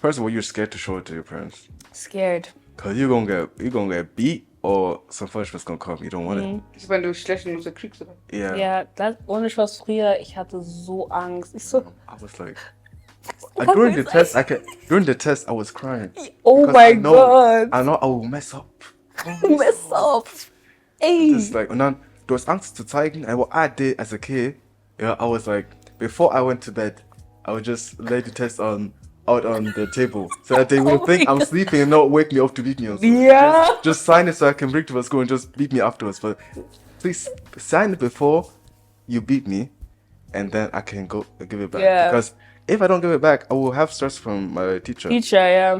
First of all, you're scared to show it to your parents. Scared. Cause you're gonna get beat or some punishment's gonna come. You don't want it. Das ist, wenn du schlecht in Musik kriegst, oder? Yeah. Ja, das, ohne Spaß früher, ich hatte so Angst. Ich so, I was like, during the test, I was crying. oh Because my I know, God. I know I will mess up. Mess up. Ey. Just like, und dann, du hast Angst zu zeigen. And what I did as a kid, yeah, I was like, before I went to bed, I would just lay the test out on the table so that they would think I'm sleeping and not wake me up to beat me. Also. Yeah. Just sign it so I can bring to school and just beat me afterwards. But please sign it before you beat me, and then I can go give it back. Yeah. Because if I don't give it back, I will have stress from my teacher. Teacher, yeah.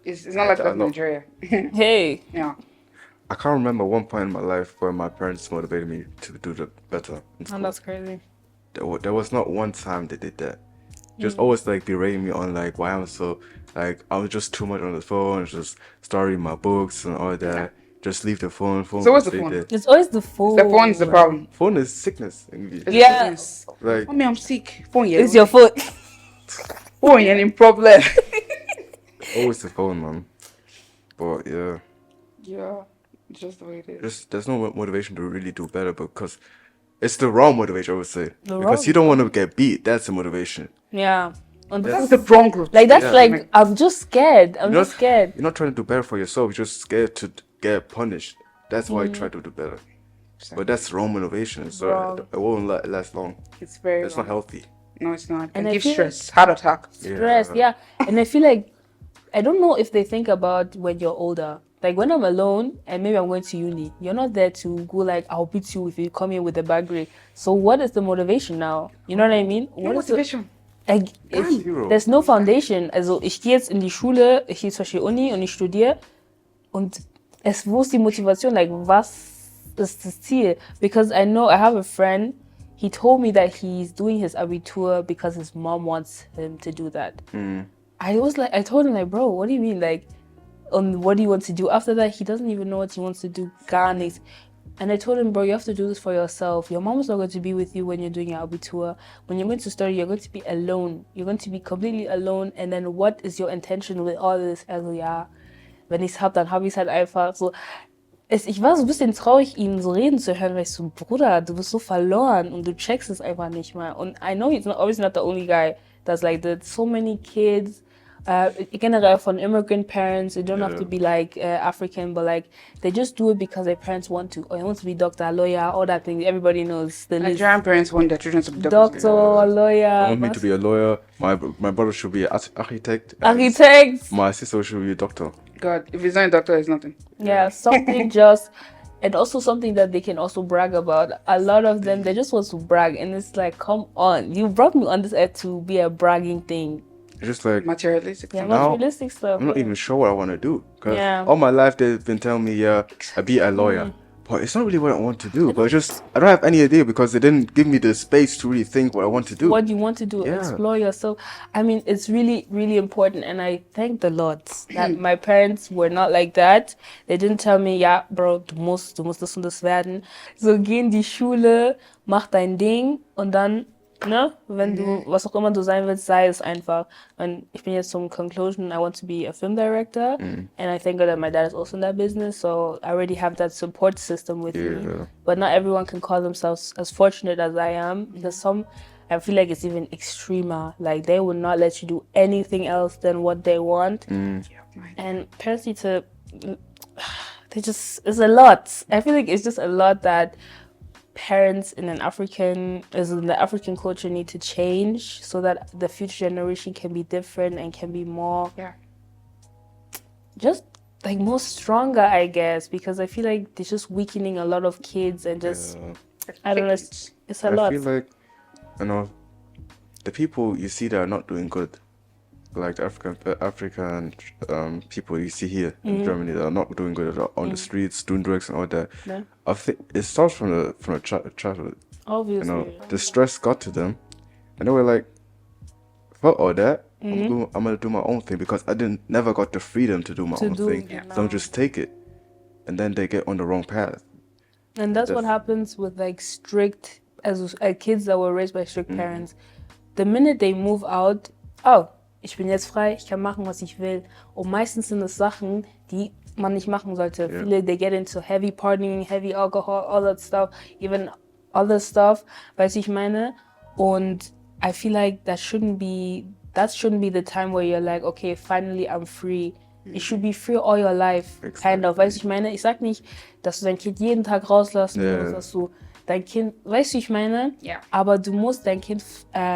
It's not like that in know. Nigeria. Hey. Yeah. I can't remember one point in my life where my parents motivated me to do better in school. And that's crazy. There was not one time they did that. Just always like berating me on like why I'm so like I was just too much on the phone, just starting my books and all that. Just leave the phone. So what's the stay phone? there. It's always the phone. The phone is the problem. Phone is sickness. English. Yeah. Yes. Like Mommy, I'm sick. Phone, yeah. It's your foot. Phone, yeah, any problem. always the phone, man. But yeah, Yeah. It's just the way it is. there's no motivation to really do better because it's the wrong motivation, I would say. The Because wrong- you don't want to get beat. That's the motivation. Yeah. And That's the wrong group. like that's Yeah. like I'm just scared. I'm You're just scared. You're not trying to do better for yourself. You're just scared to get punished. That's why you try to do better. But that's wrong motivation. So Wrong. it won't last long. It's very It's wrong. not healthy. No, it's not. And And I give feel stress, heart attack. Stress, yeah. And I feel like I don't know if they think about when you're older, Like when I'm alone and maybe I'm going to uni, you're not there to go like, I'll beat you if you come here with a bag grade. So what is the motivation now? You know what I mean? What motivation? There's no foundation. Also ich gehe jetzt in die Schule, ich gehe zur Uni und ich studiere und wo ist die Motivation? Like was ist das Ziel? Because I know I have a friend, he told me that he's doing his Abitur because his mom wants him to do that. I told him like, bro, what do you mean? Like, what do you want to do? After that, he doesn't even know what he wants to do. Gar nichts. And I told him, bro, you have to do this for yourself. Your mom's not going to be with you when you're doing your Abitur. When you're going to study, you're going to be alone. You're going to be completely alone. And then what is your intention with all this? Also ja, wenn ich es habe, dann habe ich es halt einfach so. Ich war so ein bisschen traurig, ihn so reden zu hören, weil ich so, Bruder, du bist so verloren und du checkst es einfach nicht mal. Und I know he's obviously not the only guy that's like that. So many kids, generell von immigrant parents, they don't have to be like African, but like they just do it because their parents want to. Or they want to be doctor, lawyer, all that thing. Everybody knows the list. Nigerian parents want their children to be doctor, lawyer. I want me to be a lawyer. My brother should be an architect. My sister should be a doctor. God, if he's not a doctor, it's nothing. Yeah, something just, and also something that they can also brag about. A lot of them, they just want to brag, and it's like, come on, you brought me on this earth to be a bragging thing. It's just like materialistic. Yeah, materialistic stuff. I'm not even sure what I want to do. Cause all my life they've been telling me, I'll be a lawyer. But it's not really what I want to do. But I don't have any idea because they didn't give me the space to really think what I want to do. What you want to do, explore yourself. I mean, it's really, really important. And I thank the Lord that my parents were not like that. They didn't tell me, ja, Bro, du musst das und das werden. So, geh in die Schule, mach dein Ding und dann, ne, wenn du, was auch immer du sein willst, sei es einfach. Und ich bin jetzt zum Conclusion, I want to be a film director. And I thank God that my dad is also in that business, so I already have that support system with me. But not everyone can call themselves as fortunate as I am. Because some, I feel like it's even extremer. Like, they would not let you do anything else than what they want. And parents need to, it's a lot. I feel like it's just a lot that parents in the African culture need to change so that the future generation can be different and can be more just like more stronger, I guess, because I feel like they're just weakening a lot of kids and just I don't know, it's a lot. I feel like, you know, the people you see that are not doing good, like African people you see here in Germany that are not doing good on the streets, doing drugs and all that. I think it starts from the childhood. Obviously, you know, the stress got to them, and they were like, "Fuck all that! I'm gonna do my own thing because I never got the freedom to do my own thing. So I'm just take it," and then they get on the wrong path. And that's what happens with like strict as kids that were raised by strict parents. The minute they move out, ich bin jetzt frei, ich kann machen, was ich will. Und meistens sind es Sachen, die man nicht machen sollte. Viele, they get into heavy partying, heavy alcohol, all that stuff, even other stuff, weißt du, ich meine? Und I feel like that shouldn't be the time where you're like, okay, finally I'm free. You should be free all your life, kind of. Weißt du, ich meine? Ich sag nicht, dass du dein Kind jeden Tag rauslassen musst, dass du dein Kind, weißt du, ich meine? Ja. Aber du musst dein Kind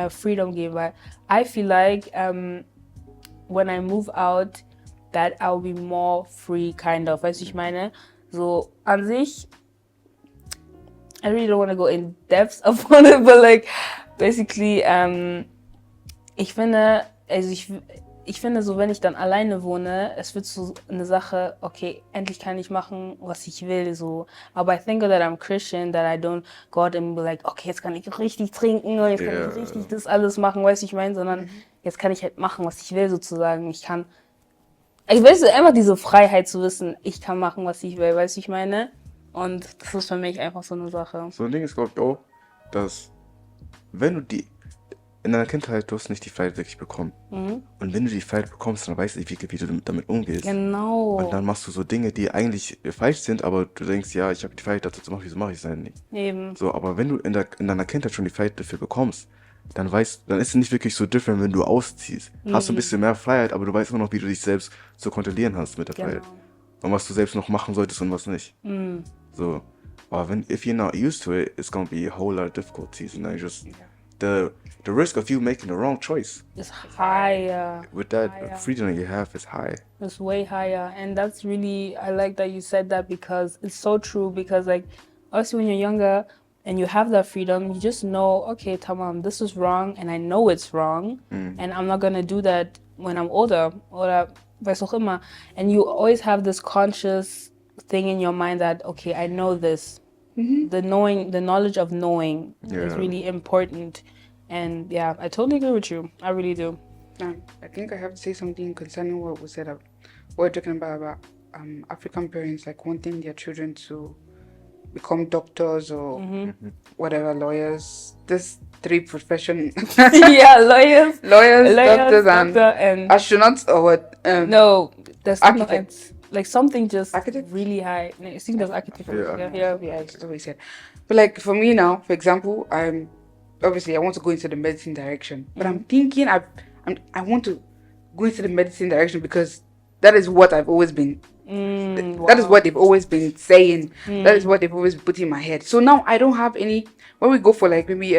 Freedom geben, weil I feel like when I move out, that I'll be more free, kind of. Weißt du, ich meine? So, an sich, I really don't want to go in depth upon it, but like, basically, ich finde, also ich finde so, wenn ich dann alleine wohne, es wird so eine Sache, okay, endlich kann ich machen, was ich will, so. Aber I think that I'm Christian, that I don't go out and be like, okay, jetzt kann ich richtig trinken und jetzt kann ich richtig das alles machen, weißt du, ich meine, sondern jetzt kann ich halt machen, was ich will, sozusagen. Ich weiß einfach diese Freiheit zu wissen, ich kann machen, was ich will, weißt du, ich meine? Und das ist für mich einfach so eine Sache. So ein Ding ist, glaube ich, auch, dass wenn du in deiner Kindheit, du hast nicht die Freiheit wirklich bekommen. Und wenn du die Freiheit bekommst, dann weißt du nicht, wie du damit umgehst. Genau. Und dann machst du so Dinge, die eigentlich falsch sind, aber du denkst, ja, ich habe die Freiheit dazu zu machen, wieso mache ich es denn nicht? Eben. So, aber wenn du in deiner Kindheit schon die Freiheit dafür bekommst, dann ist es nicht wirklich so different, wenn du ausziehst. Hast du ein bisschen mehr Freiheit, aber du weißt immer noch, wie du dich selbst zu kontrollieren hast mit der Freiheit. Und was du selbst noch machen solltest und was nicht. So, aber if you're not used to it, it's gonna be a whole lot of difficulties and then the risk of you making the wrong choice is higher. With that freedom you have is high. It's way higher. And that's really, I like that you said that because it's so true. Because like, obviously when you're younger and you have that freedom, you just know, okay, tamam, this is wrong and I know it's wrong. And I'm not going to do that when I'm older. Or weiß auch immer. And you always have this conscious thing in your mind that, okay, I know this. The knowledge of knowing is really important. And yeah, I totally agree with you. I really do. I think I have to say something concerning what we said. We're talking about African parents like wanting their children to become doctors or whatever, lawyers. This three profession. lawyers, doctors, and astronauts or what? No, that's architects. Like something just architects? Really high. I think that's architects. Yeah, that's what we said. But like for me now, for example, obviously I want to go into the medicine direction, but I'm thinking I want to go into the medicine direction because that is what I've always been. That is what they've always been saying. That is what they've always put in my head. So now I don't have any. When we go for like maybe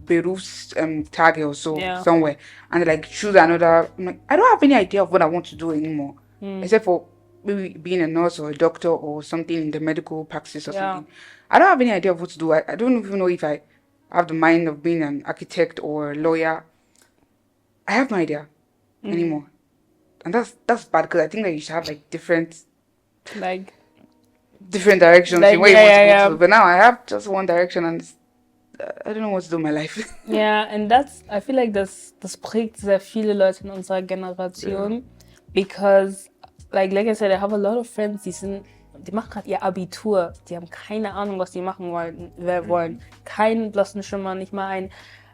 Beirut's target or so somewhere, and like choose another, I'm like, I don't have any idea of what I want to do anymore, except for maybe being a nurse or a doctor or something in the medical practice or something. I don't have any idea of what to do. I don't even know if I have the mind of being an architect or a lawyer. I have no idea anymore, and that's bad because I think that you should have like different directions in where you want to go to. But now I have just one direction and I don't know what to do in my life. Yeah, and I feel like das prägt sehr viele Leute in unserer Generation, because like I said, I have a lot of friends, die machen gerade ihr Abitur, die haben keine Ahnung, was die machen wollen, keinen blassen Schimmer, nicht mal ein.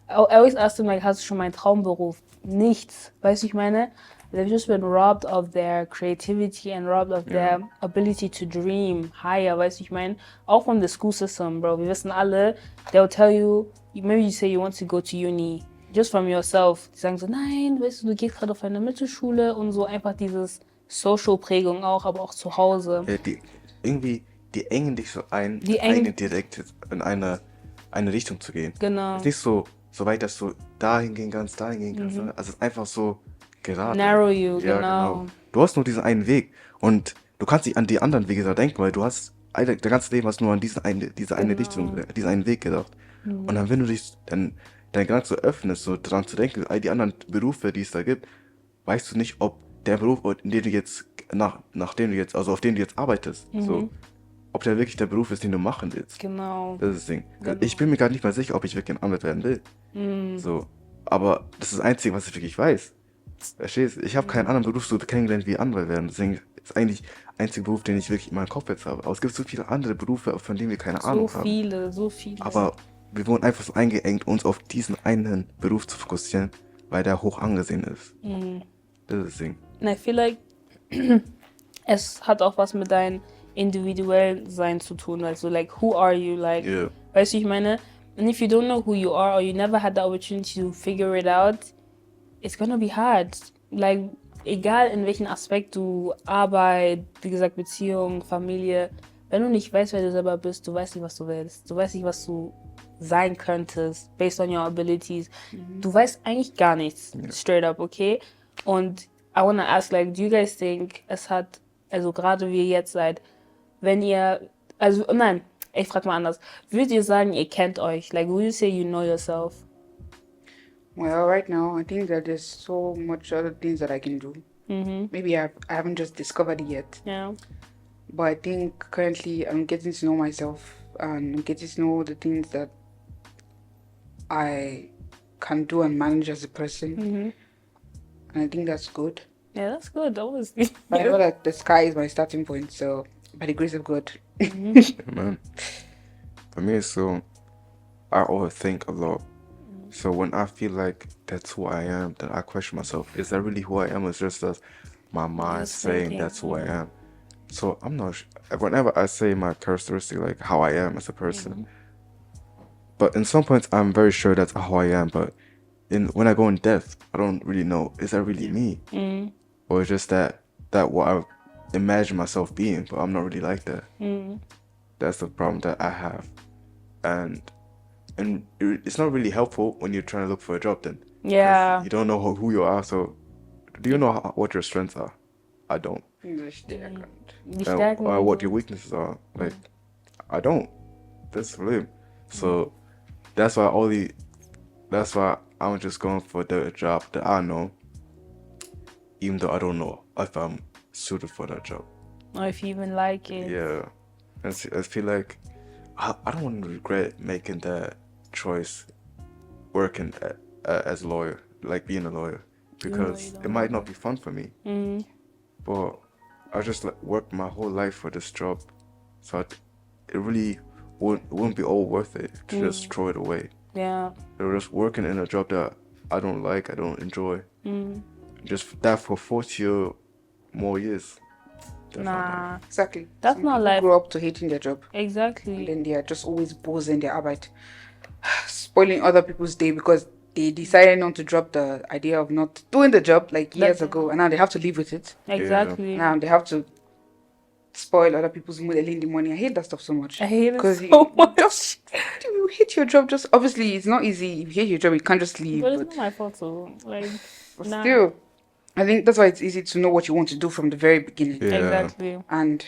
I always ask them, like, hast du schon meinen Traumberuf? Nichts, weißt du, ich meine? They've just been robbed of their creativity and robbed of their ability to dream higher, weißt du, ich meine? Auch from the school system, bro. Wir wissen alle, they'll tell you, maybe you say you want to go to uni, just from yourself. Die sagen so, nein, weißt du gehst gerade auf eine Mittelschule und so, einfach dieses Social-Prägung auch, aber auch zu Hause. Ja, die engen dich so ein, direkt in eine Richtung zu gehen. Genau. Es ist nicht so weit, dass du dahin gehen kannst. Also es ist einfach so gerade. Narrow you, ja, genau. Du hast nur diesen einen Weg und du kannst nicht an die anderen Wege denken, weil du hast dein ganzes Leben hast nur an diese eine Richtung, diesen einen Weg gedacht. Und dann, wenn du dich dein Gedanken so öffnest, so dran zu denken, all die anderen Berufe, die es da gibt, weißt du nicht, ob der Beruf, in dem du jetzt, auf den du jetzt arbeitest, so, ob der wirklich der Beruf ist, den du machen willst. Genau. Das ist das Ding. Genau. Ich bin mir gar nicht mal sicher, ob ich wirklich ein Anwalt werden will. So, aber das ist das Einzige, was ich wirklich weiß. Verstehst du? Ich habe keinen anderen Beruf so kennengelernt wie Anwalt werden. Deswegen ist eigentlich der einzige Beruf, den ich wirklich in meinem Kopf jetzt habe. Aber es gibt so viele andere Berufe, von denen wir keine Ahnung haben. So viele. Aber wir wurden einfach so eingeengt, uns auf diesen einen Beruf zu fokussieren, weil der hoch angesehen ist. Das ist das Ding. And I feel like es hat auch was mit deinem individuell Sein zu tun. Also like, who are you? Like, weißt du, ich meine? And if you don't know who you are or you never had the opportunity to figure it out, it's gonna be hard. Like, egal in welchem Aspekt du Arbeit, wie gesagt, Beziehung, Familie, wenn du nicht weißt, wer du selber bist, du weißt nicht, was du willst. Du weißt nicht, was du sein könntest, based on your abilities. Du weißt eigentlich gar nichts, straight up, okay? Und I wanna ask, like, do you guys think, es hat, also gerade wie ihr jetzt seid, wenn ihr, also nein, ich frag mal anders, würdet ihr sagen, ihr kennt euch? Like, would you say you know yourself? Well, right now, I think that there's so much other things that I can do. Maybe I haven't just discovered it yet. Yeah. But I think currently I'm getting to know myself and I'm getting to know the things that I can do and manage as a person. And I think that's good. Yeah, that's good, obviously. But I know that the sky is my starting point, so by the grace of God. Yeah, man. For me, it's so I overthink a lot. So when I feel like that's who I am, then I question myself, is that really who I am? It's just that my mind saying that's who I am. So I'm not sure. Whenever I say my characteristic, like how I am as a person, but in some points I'm very sure that's how I am, but when I go in depth, I don't really know, is that really me? Or is just that what I imagine myself being, but I'm not really like that. That's the problem that I have. And and it's not really helpful when you're trying to look for a job then. Yeah. You don't know who you are. So, do you know what your strengths are? I don't. Or what your weaknesses are. Like, I don't. That's lame. So, that's why I'm just going for the job that I know, even though I don't know if I'm suited for that job. Or if you even like it. Yeah. I feel like I don't want to regret making that choice, working as a lawyer, like being a lawyer, because it might not be fun for me. But I just worked my whole life for this job, so it really wouldn't be all worth it to just throw it away. Yeah. They're just working in a job that I don't like, I don't enjoy. Just that for 40 more years. Nah. Exactly. That's not life. Grow up to hating their job. Exactly. And then they are just always in their Arbeit. Spoiling other people's day because they decided not to drop the idea of not doing the job like years ago, and now they have to live with it. Exactly. Yeah. Now they have to spoil other people's mood early in the morning. I hate that stuff so much. I hate it so much. You hate your job. Just obviously, it's not easy. If you hate your job, you can't just leave. But it's not my fault, so like. But still, I think that's why it's easy to know what you want to do from the very beginning. Yeah. Exactly. And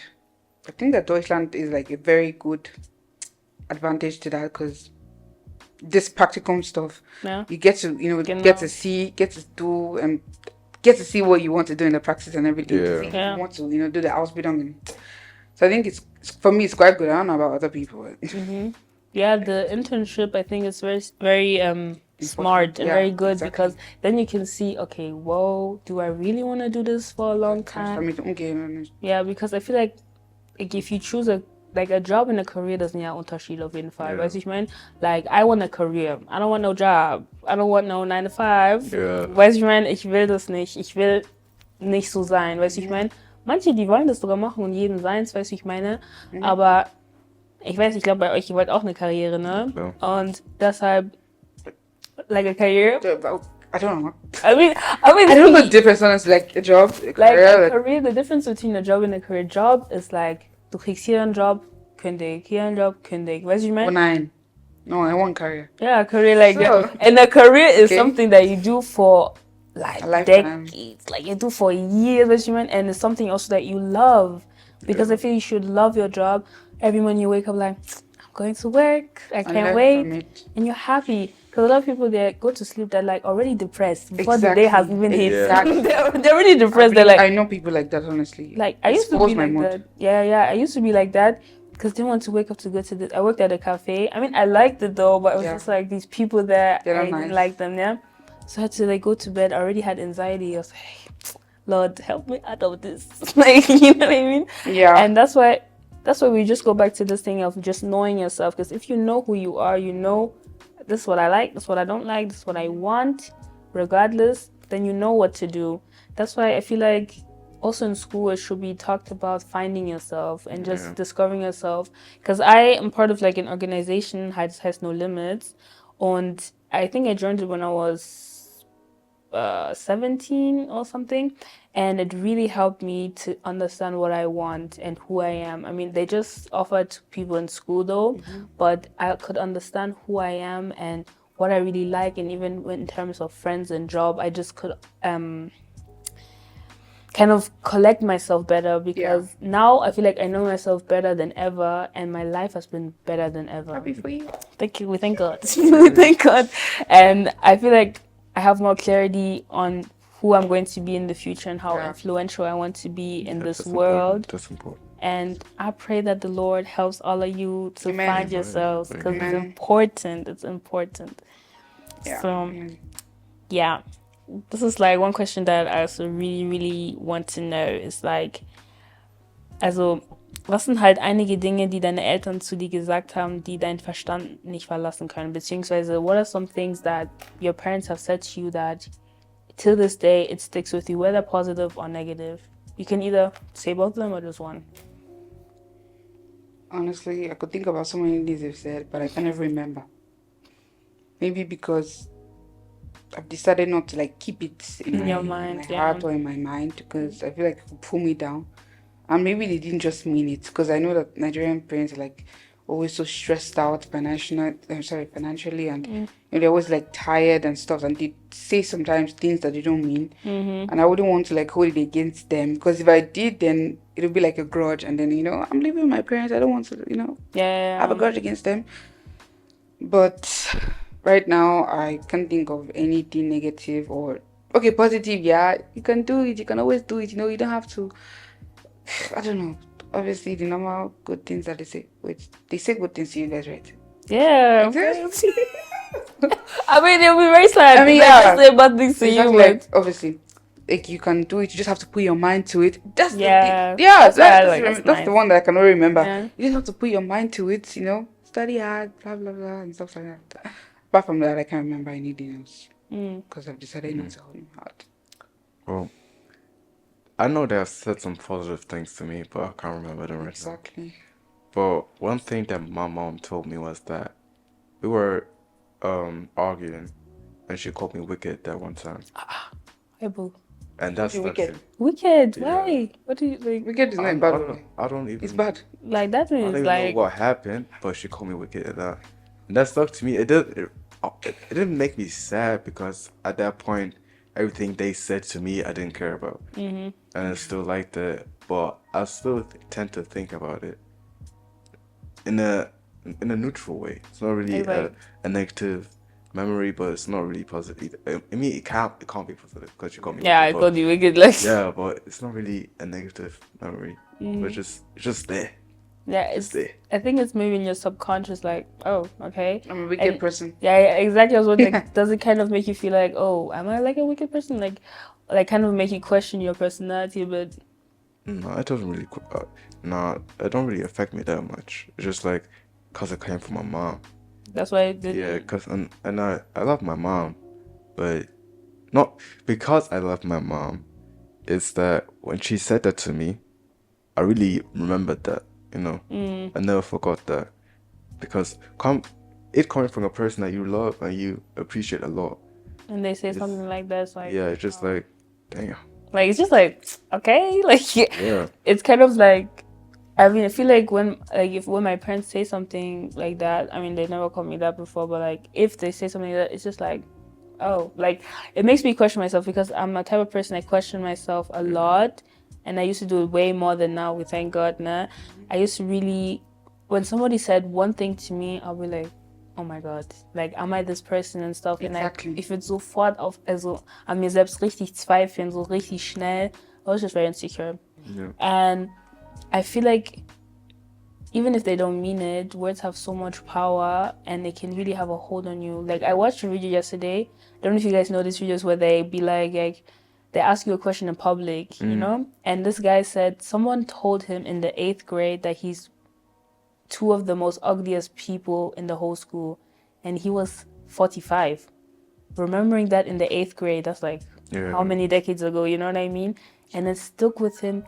I think that Deutschland is like a very good advantage to that because this practicum stuff, you get to get to see, get to do, and get to see what you want to do in the practice and everything. Yeah. You want to do the Ausbildung. So I think it's for me it's quite good. I don't know about other people. Yeah, the internship I think is very very smart and very good because then you can see, okay, whoa, do I really want to do this for a long time? Yeah, because I feel like if you choose a job and a career doesn't ja Unterschied auf jeden Fall. Weißt du, ich meine? Like, I want a career. I don't want no job. I don't want no 9 to 5. Weißt du, ich meine? Ich will das nicht. Ich will nicht so sein. Weißt du, ich meine? Manche, die wollen das sogar machen und jeden seins, weißt du, ich meine? Aber ich weiß, ich glaube bei euch, ihr wollt auch eine Karriere, ne? Ja. Und deshalb, like a career. I don't know. I mean, I don't know the difference on like a job, a career. Like a career, the difference between a job and a career. Job is like, du kriegst hier einen Job, kündig, hier einen Job, kündig. Weißt du, ich meine? Oh nein. No, I want career. Yeah, a career like that. And a career is something that you do for like decades. Like you do for years, weißt du, ich meine? And it's something also that you love. Because I feel you should love your job. Every morning you wake up like, I'm going to work, I can't wait. And you're happy. Because a lot of people, they go to sleep, they're like already depressed before the day has even hit. They're already depressed. They're like, I know people like that, honestly. Like, I used to be like that. Yeah, I used to be like that because I didn't want to wake up to go to this. I worked at a cafe. I mean, I liked it though, but it was just like these people there, I didn't like them, yeah? So I had to like go to bed. I already had anxiety. I was like, hey, Lord, help me out of this. Like, you know what I mean? Yeah. And that's why we just go back to this thing of just knowing yourself. Because if you know who you are, you know, this is what I like, this is what I don't like, this is what I want, regardless, then you know what to do. That's why I feel like also in school it should be talked about finding yourself and just discovering yourself. Because I am part of like an organization, has no limits, and I think I joined it when I was 17 or something, and it really helped me to understand what I want and who I am. I mean, they just offered to people in school though, but I could understand who I am and what I really like, and even in terms of friends and job, I just could kind of collect myself better because now I feel like I know myself better than ever, and my life has been better than ever. Happy for you. Thank you. We thank God. We thank God. And I feel like I have more clarity on who I'm going to be in the future and how influential I want to be in this world. That's important. And I pray that the Lord helps all of you to find yourselves because it's important. It's important. Yeah. So, yeah. This is like one question that I also really, really want to know is like, also, was sind halt einige Dinge, die deine Eltern zu dir gesagt haben, die deinen Verstand nicht verlassen können? Beziehungsweise, what are some things that your parents have said to you that till this day it sticks with you, whether positive or negative? You can either say both of them or just one. Honestly, I could think about so many things they've said, but I can't even remember. Maybe because I've decided not to like keep it in your mind, my heart or in my mind because I feel like it could pull me down. And maybe they didn't just mean it because I know that Nigerian parents are like, always so stressed out financially, and they're always like tired and stuff, and they say sometimes things that they don't mean, and I wouldn't want to like hold it against them, because if I did, then it would be like a grudge, and then I'm living with my parents. I don't want to have a grudge against them. But right now I can't think of anything negative or positive. Yeah, you can do it. You can always do it. You don't have to. I don't know. Obviously, the normal good things that they say. Wait, they say good things to you guys, right? Yeah. I mean, it'll be very sad. I mean, yeah. Say bad things to you, like, obviously, like you can do it. You just have to put your mind to it. That's that's the one that I can only remember. Yeah. You just have to put your mind to it. Study hard, blah blah blah, and stuff like that. Apart from that, I can't remember anything else because I've decided not to hold him hard. Well, I know they have said some positive things to me, but I can't remember them right now. Exactly. But one thing that my mom told me was that we were arguing, and she called me wicked that one time. Hey, boo. And that's wicked. Wicked? Why? What do you think? Wicked is not bad. I don't even. It's bad. Like that means I don't even like know what happened, but she called me wicked, and that stuck to me. It didn't make me sad because at that point, everything they said to me, I didn't care about, and I still liked it. But I still tend to think about it in a neutral way. It's not really a negative memory, but it's not really positive either. I mean, it can't be positive because you called me. Yeah, I called you wicked. Like yeah, but it's not really a negative memory. But it's just there. Yeah, it's there. I think it's maybe in your subconscious, like, oh, okay, I'm a wicked person. Yeah, exactly. I was wondering, does it kind of make you feel like, oh, am I like a wicked person? Like kind of make you question your personality a bit? No, it doesn't really. It don't really affect me that much. It's just like, cause it came from my mom. That's why it did. Yeah, cause and I love my mom, but not because I love my mom. It's that when she said that to me, I really remembered that. I never forgot that, because it coming from a person that you love and you appreciate a lot, and they say something like that, it's like it's just like, damn. Like it's just like okay, like yeah. It's kind of like, I mean, I feel like when my parents say something like that, I mean, they never called me that before, but like if they say something like that, it's just like, oh, like it makes me question myself, because I'm a type of person, I question myself a lot, and I used to do it way more than now. We thank God, nah. I used to really, when somebody said one thing to me, I'll be like, oh my God, like, am I this person and stuff? Exactly. Und ich würde sofort an mir selbst richtig zweifeln, so richtig schnell. I was just very insecure. Yeah. And I feel like even if they don't mean it, words have so much power and they can really have a hold on you. Like, I watched a video yesterday. I don't know if you guys know these videos where they be like they ask you a question in public, And this guy said someone told him in the 8th grade that he's two of the most ugliest people in the whole school, and he was 45. Remembering that in the 8th grade, that's like how many decades ago, you know what I mean? And it stuck with him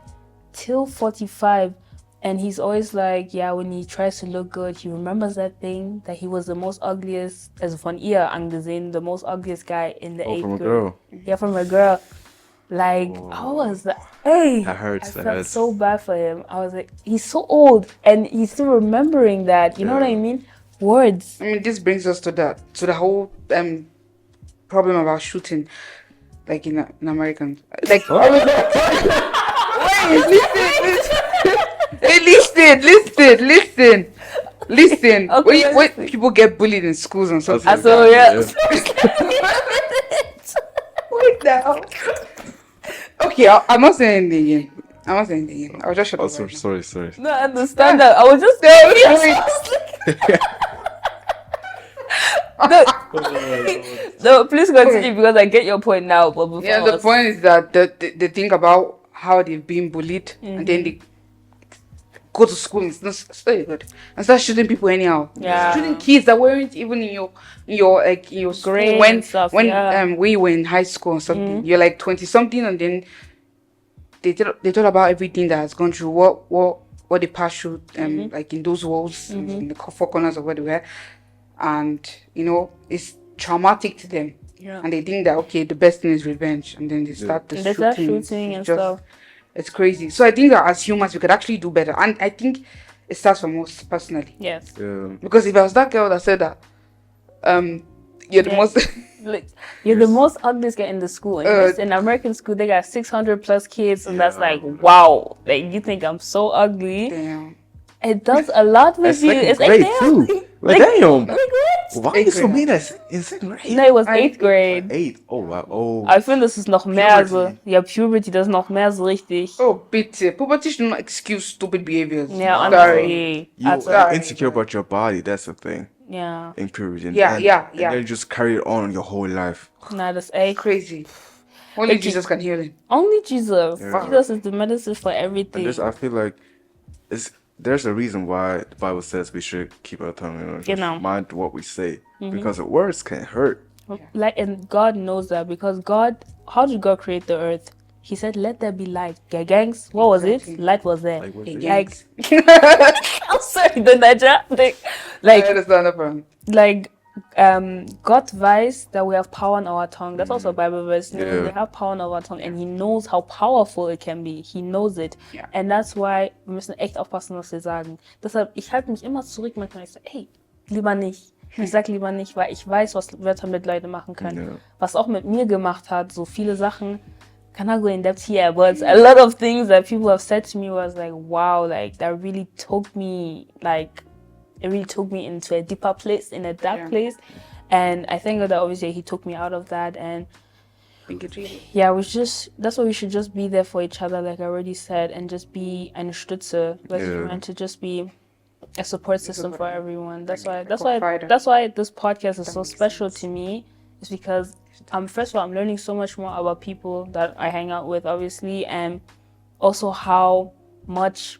till 45. And he's always like, yeah, when he tries to look good, he remembers that thing, that he was the most ugliest, as von ihr angesehen, the most ugliest guy in the 8th grade. Girl. Yeah, from a girl. Like, I was like, hey, that hurts. I felt so bad for him. I was like, he's so old and he's still remembering that. You know what I mean? Words. I mean, this brings us to the whole problem about shooting, like in American. Like, wait, listen. Okay, when people get bullied in schools and stuff. So yeah. Wait now. Okay, I'm not saying anything again. I'll just shut up. Oh, sorry. No, I understand that. I was just no, please continue, because I get your point now. But before the point is that they think about how they've been bullied, and then they go to school and start shooting people anyhow. Yeah. Shooting kids that weren't even in your grade when stuff, when you were in high school or something. You're like 20 something, and then they thought about everything that has gone through, what they passed through, like in those walls, in the four corners of where they were, and it's traumatic to them. Yeah. And they think that the best thing is revenge, and then they start shooting and stuff. It's crazy. So I think that as humans we could actually do better, and I think it starts from us personally. Yes. Because if I was that girl that said that, you're the most like you're the most ugliest guy in the school. And in American school, they got 600 plus kids, and that's like, wow. Like, you think I'm so ugly? Damn. It does a lot with you. It's like, damn. Too. Like, damn. Like, what? Why are you so mean in second grade? No, it was 8th grade. 8. Oh, wow. Oh. I finde, es ist noch mehr so. Ja, Puberty, das ist noch mehr so richtig. Oh, bitte. Puberty should not excuse stupid behaviors. Yeah, honestly. You're insecure about your body. That's the thing. Yeah. In puberty. And then you just carry it on your whole life. Nah, that's echt crazy. Only Jesus can heal it. Only Jesus. Yeah. Jesus is the medicine for everything. And I feel like there's a reason why the Bible says we should keep our tongue, mind what we say, because the words can hurt. Like, and God knows that, because how did God create the earth? He said, "Let there be light." Gangs, what was it? Light was there. Like, I'm sorry, the Niger. Like, I understand the problem. Like, God weiß that we have power in our tongue. That's also a Bible verse. We have power in our tongue, and He knows how powerful it can be. He knows it. Yeah. And that's why wir müssen echt aufpassen, was wir sagen. Deshalb, ich halte mich immer zurück manchmal. Ich sage, hey, lieber nicht. Ich sag lieber nicht, weil ich weiß, was Wörter mit Leuten machen können. Yeah. Was auch mit mir gemacht hat, so viele Sachen. Cannot go in depth here, but a lot of things that people have said to me was like, wow, like that really took me, like, it really took me into a deeper place, in a dark place. And I thank God that obviously He took me out of that. And yeah, that's why we should just be there for each other, like I already said, and just be eine Stütze, and to just be a support system for everyone. That's why this podcast is so special to me. It's because first of all, I'm learning so much more about people that I hang out with, obviously, and also how much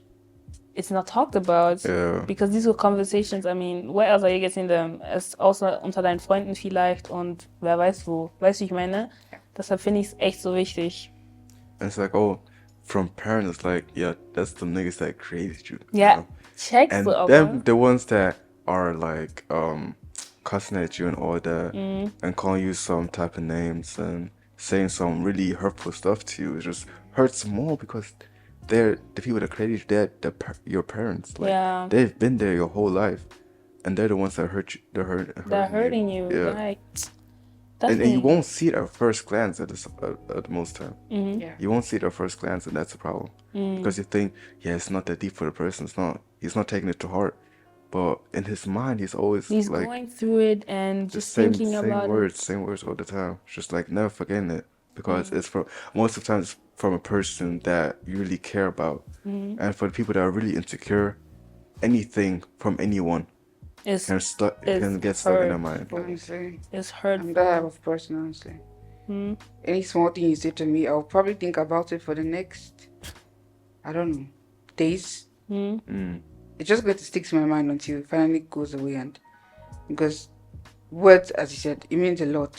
it's not talked about. Because these are conversations, I mean, where else are you getting them? Es außer unter deinen Freunden vielleicht und wer weiß wo. Weißt du, ich meine? Deshalb finde ich es echt so wichtig. And it's like, from parents, it's like, yeah, that's the niggas that created you. Yeah, you know? check and the them, the ones that are like cussing at you and all that, and calling you some type of names and saying some really hurtful stuff to you, it just hurts more because they're the people that created you. They're your parents. Like, they've been there your whole life, and they're the ones that hurt you. They're hurting you. Yeah. Like, and you won't see it at first glance at most time. Yeah. You won't see it at first glance, and that's a problem. Because you think, it's not that deep for the person. He's not taking it to heart. But in his mind, he's like, going through it and just thinking about it. Same words all the time. Just like never forgetting it. Because it's most of the time it's from a person that you really care about. And for the people that are really insecure, anything from anyone can get stuck in their mind. Honestly, it's hurtful. I'm that type of person, honestly. Any small thing you say to me, I'll probably think about it for the next, I don't know, days. It's just going to stick to my mind until it finally goes away. And because words, as you said, it means a lot.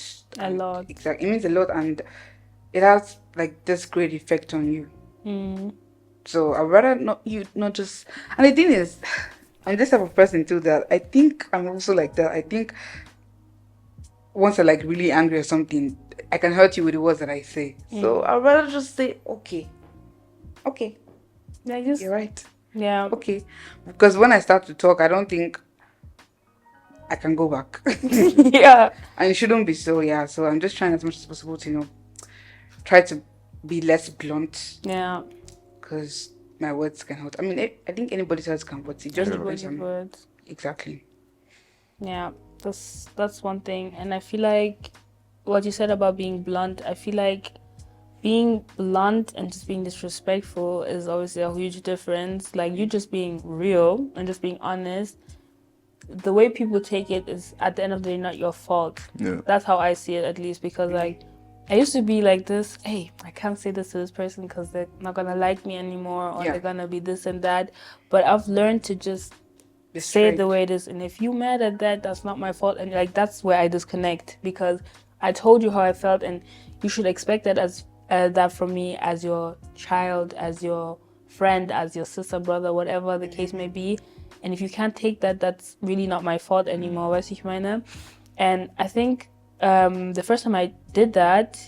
Exactly, it means a lot, and it has like this great effect on you. So I'd rather not just. And the thing is, I'm this type of person too that I think I'm also like that. I think once I'm like really angry or something, I can hurt you with the words that I say. So I'd rather just say, okay. Yeah, you're right. Yeah. Okay. Because when I start to talk, I don't think I can go back. Yeah. And it shouldn't be so, So I'm just trying as much as possible to, try to be less blunt. Yeah. Because my words can hurt. I mean, I think anybody's words can hurt. It just depends on words. Exactly. Yeah. That's one thing. And I feel like what you said about being blunt, I feel like being blunt and just being disrespectful is obviously a huge difference. Like, you just being real and just being honest. The way people take it is, at the end of the day, not your fault. Yeah. That's how I see it, at least, because like I used to be like this. Hey, I can't say this to this person because they're not gonna like me anymore, or they're gonna be this and that. But I've learned to just say it the way it is. And if you're mad at that, that's not my fault. And like, that's where I disconnect, because I told you how I felt, and you should expect that that from me, as your child, as your friend, as your sister, brother, whatever the case may be. And if you can't take that, that's really not my fault anymore. Weißt du, ich meine? And I think the first time I did that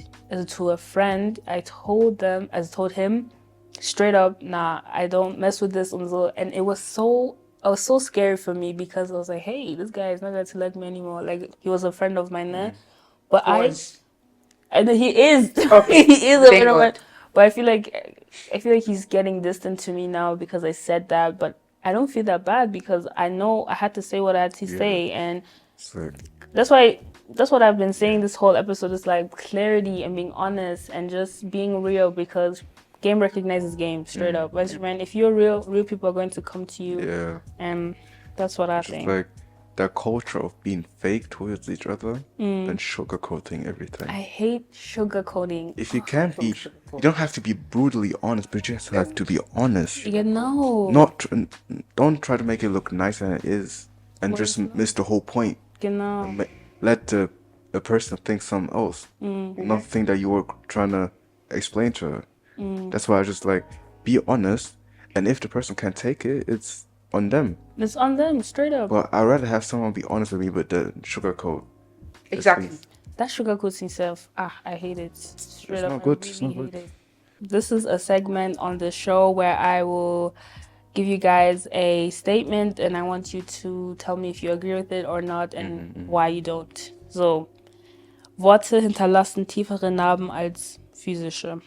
to a friend, I told him straight up, nah, I don't mess with this and so. And it was so was so scary for me because I was like, hey, this guy is not going to like me anymore. Like, he was a friend of mine, but and he is, Okay. he is a Thank friend of God. mine. But I feel like he's getting distant to me now because I said that. But I don't feel that bad because I know I had to say what I had to say, and that's what I've been saying this whole episode is like clarity and being honest and just being real, because game recognizes game straight up. When if you're real people are going to come to you. Yeah. And that's what I think. Like that culture of being fake towards each other and sugarcoating everything. I hate sugarcoating. If you can't be, you don't have to be brutally honest, but you just have to be honest. You know. Don't try to make it look nicer than it is, and just miss the whole point. Genau. Let the person think something else, not think that you were trying to explain to her. That's why I just like, be honest, and if the person can't take it, it's on them. It's on them, straight up. But I'd rather have someone be honest with me, but the sugarcoat. Exactly. That sugarcoats himself. I hate it. Straight It's up. not good. I It's really not good. hate it. This is a segment on the show where I will give you guys a statement and I want you to tell me if you agree with it or not and why you don't. So, Worte hinterlassen tiefere Narben als physische.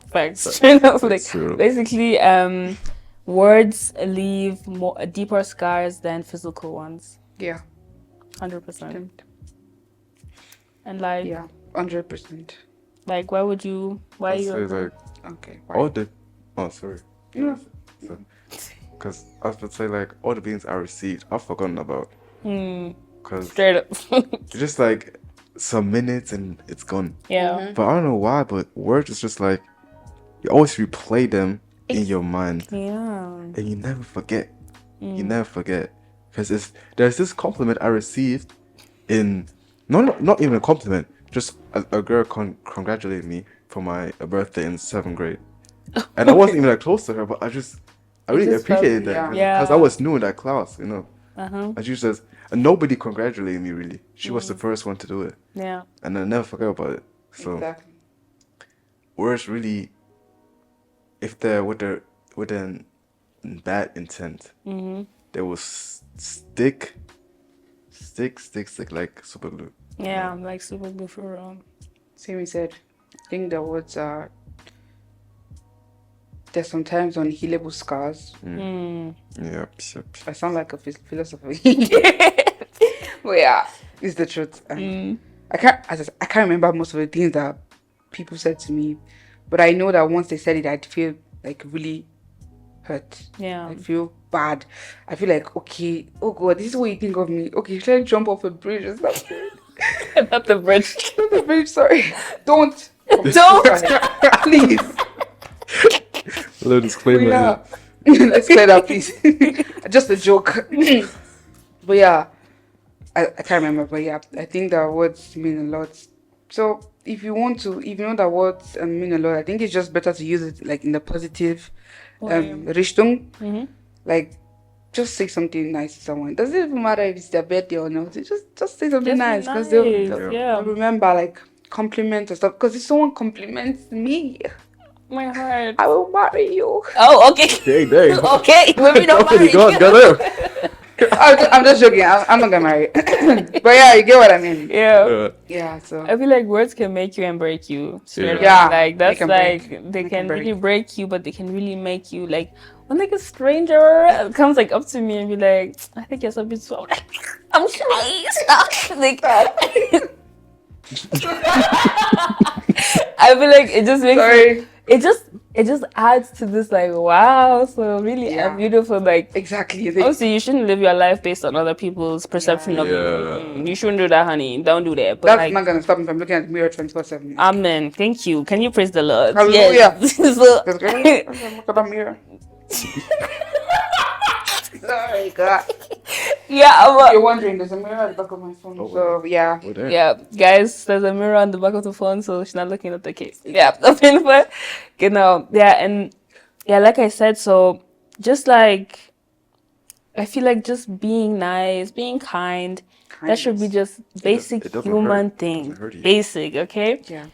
Facts. Straight up. Like, basically, words leave deeper scars than physical ones. Yeah. 100%. And like, yeah, 100%. Like, why would you? Why I'd you? say like Okay. all the. Oh, sorry. Yeah. Because I was about to say like all the beans I received, I've forgotten about. Because Straight up. just like some minutes and it's gone. Yeah. But I don't know why, but words is just like you always replay them in your mind. Yeah. And you never forget. You never forget. Because there's this compliment I received in not even a compliment, just a girl congratulated me for my birthday in 7th grade. And I wasn't even that close to her, but I really appreciated that. Because I was new in that class, you know. And she says, and nobody congratulated me really. She was the first one to do it. Yeah. And I never forget about it. So Exactly. words really, if they're with an bad intent, they will stick like super glue. Yeah, like super glue for real. Same said. I think the words are. There's sometimes unhealable scars. Yep. I sound like a philosopher. But yeah, it's the truth. I can't remember most of the things that people said to me, but I know that once they said it, I'd feel like really hurt. Yeah. I feel bad. I feel like, okay, oh God, this is what you think of me. Okay, should I jump off a bridge or something? Not the bridge. Not the bridge, sorry. Don't. Please. Little disclaimer. Yeah. Let's clear that, please. Just a joke. But yeah, I can't remember. But yeah, I think that words mean a lot. So if you know that words mean a lot, I think it's just better to use it like in the positive Richtung. Like, just say something nice to someone. Doesn't even matter if it's their birthday or not. Just say something nice, because they'll remember, like, compliments and stuff. Because if someone compliments me, my heart, I will marry you. Oh, okay. Dang. Okay, maybe not marry Got I'm just joking. I'm not gonna marry. But yeah, you get what I mean. Yeah. So I feel like words can make you and break you. Yeah. Like that's like they can really break you, but they can really make you. Like when like a stranger comes like up to me and be like, "I think you're so beautiful." I'm shy. Stop. Like I feel like it just makes it just adds to this like, wow, so really I'm beautiful. Like exactly. Obviously you shouldn't live your life based on other people's perception of you. You shouldn't do that, honey. Don't do that. But that's like, not gonna stop me from looking at the mirror 24/7. Amen. Thank you. Can you praise the Lord? Hallelujah. Yes. So, Look at the mirror. Sorry, God. Yeah, but you're wondering, there's a mirror at the back of my phone. So yeah. Yeah, guys, there's a mirror on the back of the phone, so she's not looking at the case. Yeah, auf jeden Fall. Genau. Yeah, and yeah, like I said, so just like I feel like just being nice, being kind, that should be just basic human thing. Basic, okay? Yeah.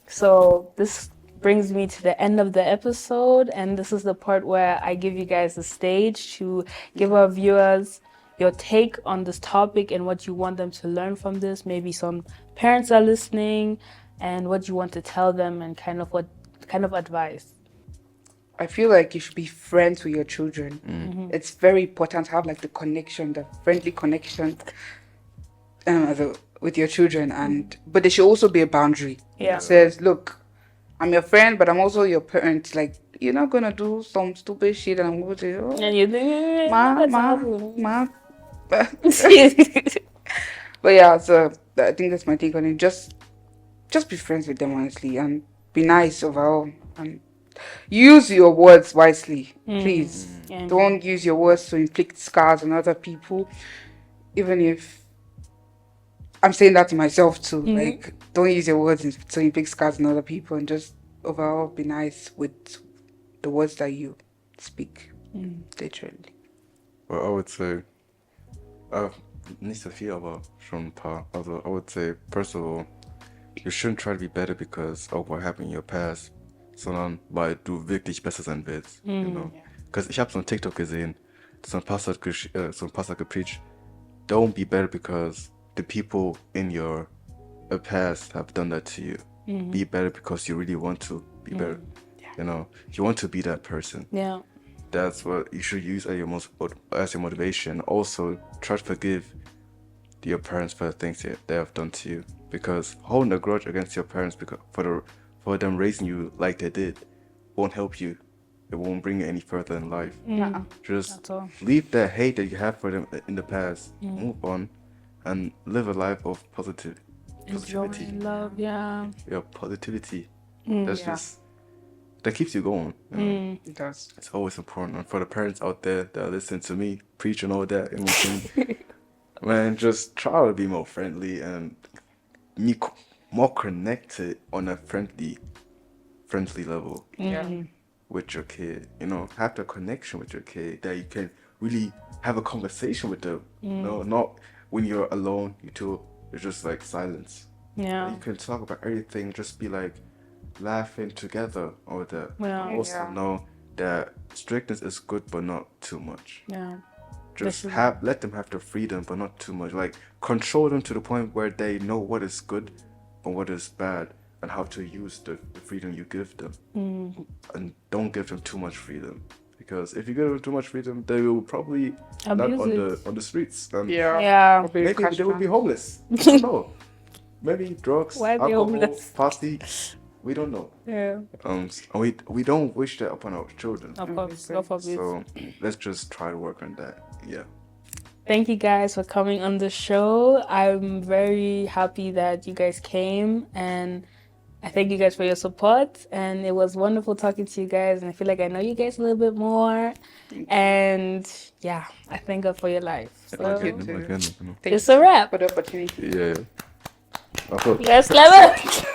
So this brings me to the end of the episode, and this is the part where I give you guys the stage to give our viewers your take on this topic and what you want them to learn from this. Maybe some parents are listening, and what you want to tell them, and what kind of advice. I feel like you should be friends with your children. It's very important to have like the connection, the friendly connection with your children, but there should also be a boundary. Yeah. It says, look, I'm your friend, but I'm also your parent. Like, you're not gonna do some stupid shit, and I'm going to say, oh, And you think, ma. But yeah, so I think that's my take on it. Just be friends with them, honestly, and be nice overall, and use your words wisely, please. Don't use your words to inflict scars on other people, even if I'm saying that to myself too. Like, don't use your words to inflict scars on other people, and just overall be nice with the words that you speak. Literally. Well, I would say, nicht so viel, aber schon ein paar. Also, I would say, first of all, you shouldn't try to be better because of what happened in your past, sondern weil du wirklich besser sein willst, you know? Because ich habe so ein TikTok gesehen, so ein Pastor hat gepreacht, don't be better because the people in your past have done that to you. Be better because you really want to be better. You know, you want to be that person. Yeah. That's what you should use as your motivation. Also, try to forgive your parents for the things that they have done to you. Because holding a grudge against your parents for them raising you like they did won't help you. It won't bring you any further in life. Just leave that hate that you have for them in the past. Move on and live a life of positivity. Love, yeah. Yeah, positivity. That keeps you going. You know? It does. It's always important. And for the parents out there that are listening to me preach and all that, man, just try to be more friendly and more connected on a friendly level. With your kid, you know, have the connection with your kid that you can really have a conversation with them. You know, not when you're alone, it's just like silence. Yeah. You can talk about everything, just be like laughing together all that. Yeah. Also know that strictness is good, but not too much. Yeah. Just let them have the freedom, but not too much. Like, control them to the point where they know what is good and what is bad, and how to use the freedom you give them. And don't give them too much freedom, because if you give them too much freedom, they will probably land on the streets. And maybe they will be homeless. I don't know. Maybe drugs, alcohol, party. We don't know. Yeah. We don't wish that upon our children. Of course. So let's just try to work on that. Yeah. Thank you guys for coming on the show. I'm very happy that you guys came, and I thank you guys for your support, and it was wonderful talking to you guys, and I feel like I know you guys a little bit more, and yeah, I thank God for your life. So Again, it's a wrap. For the opportunity. Yeah. Let's clap it.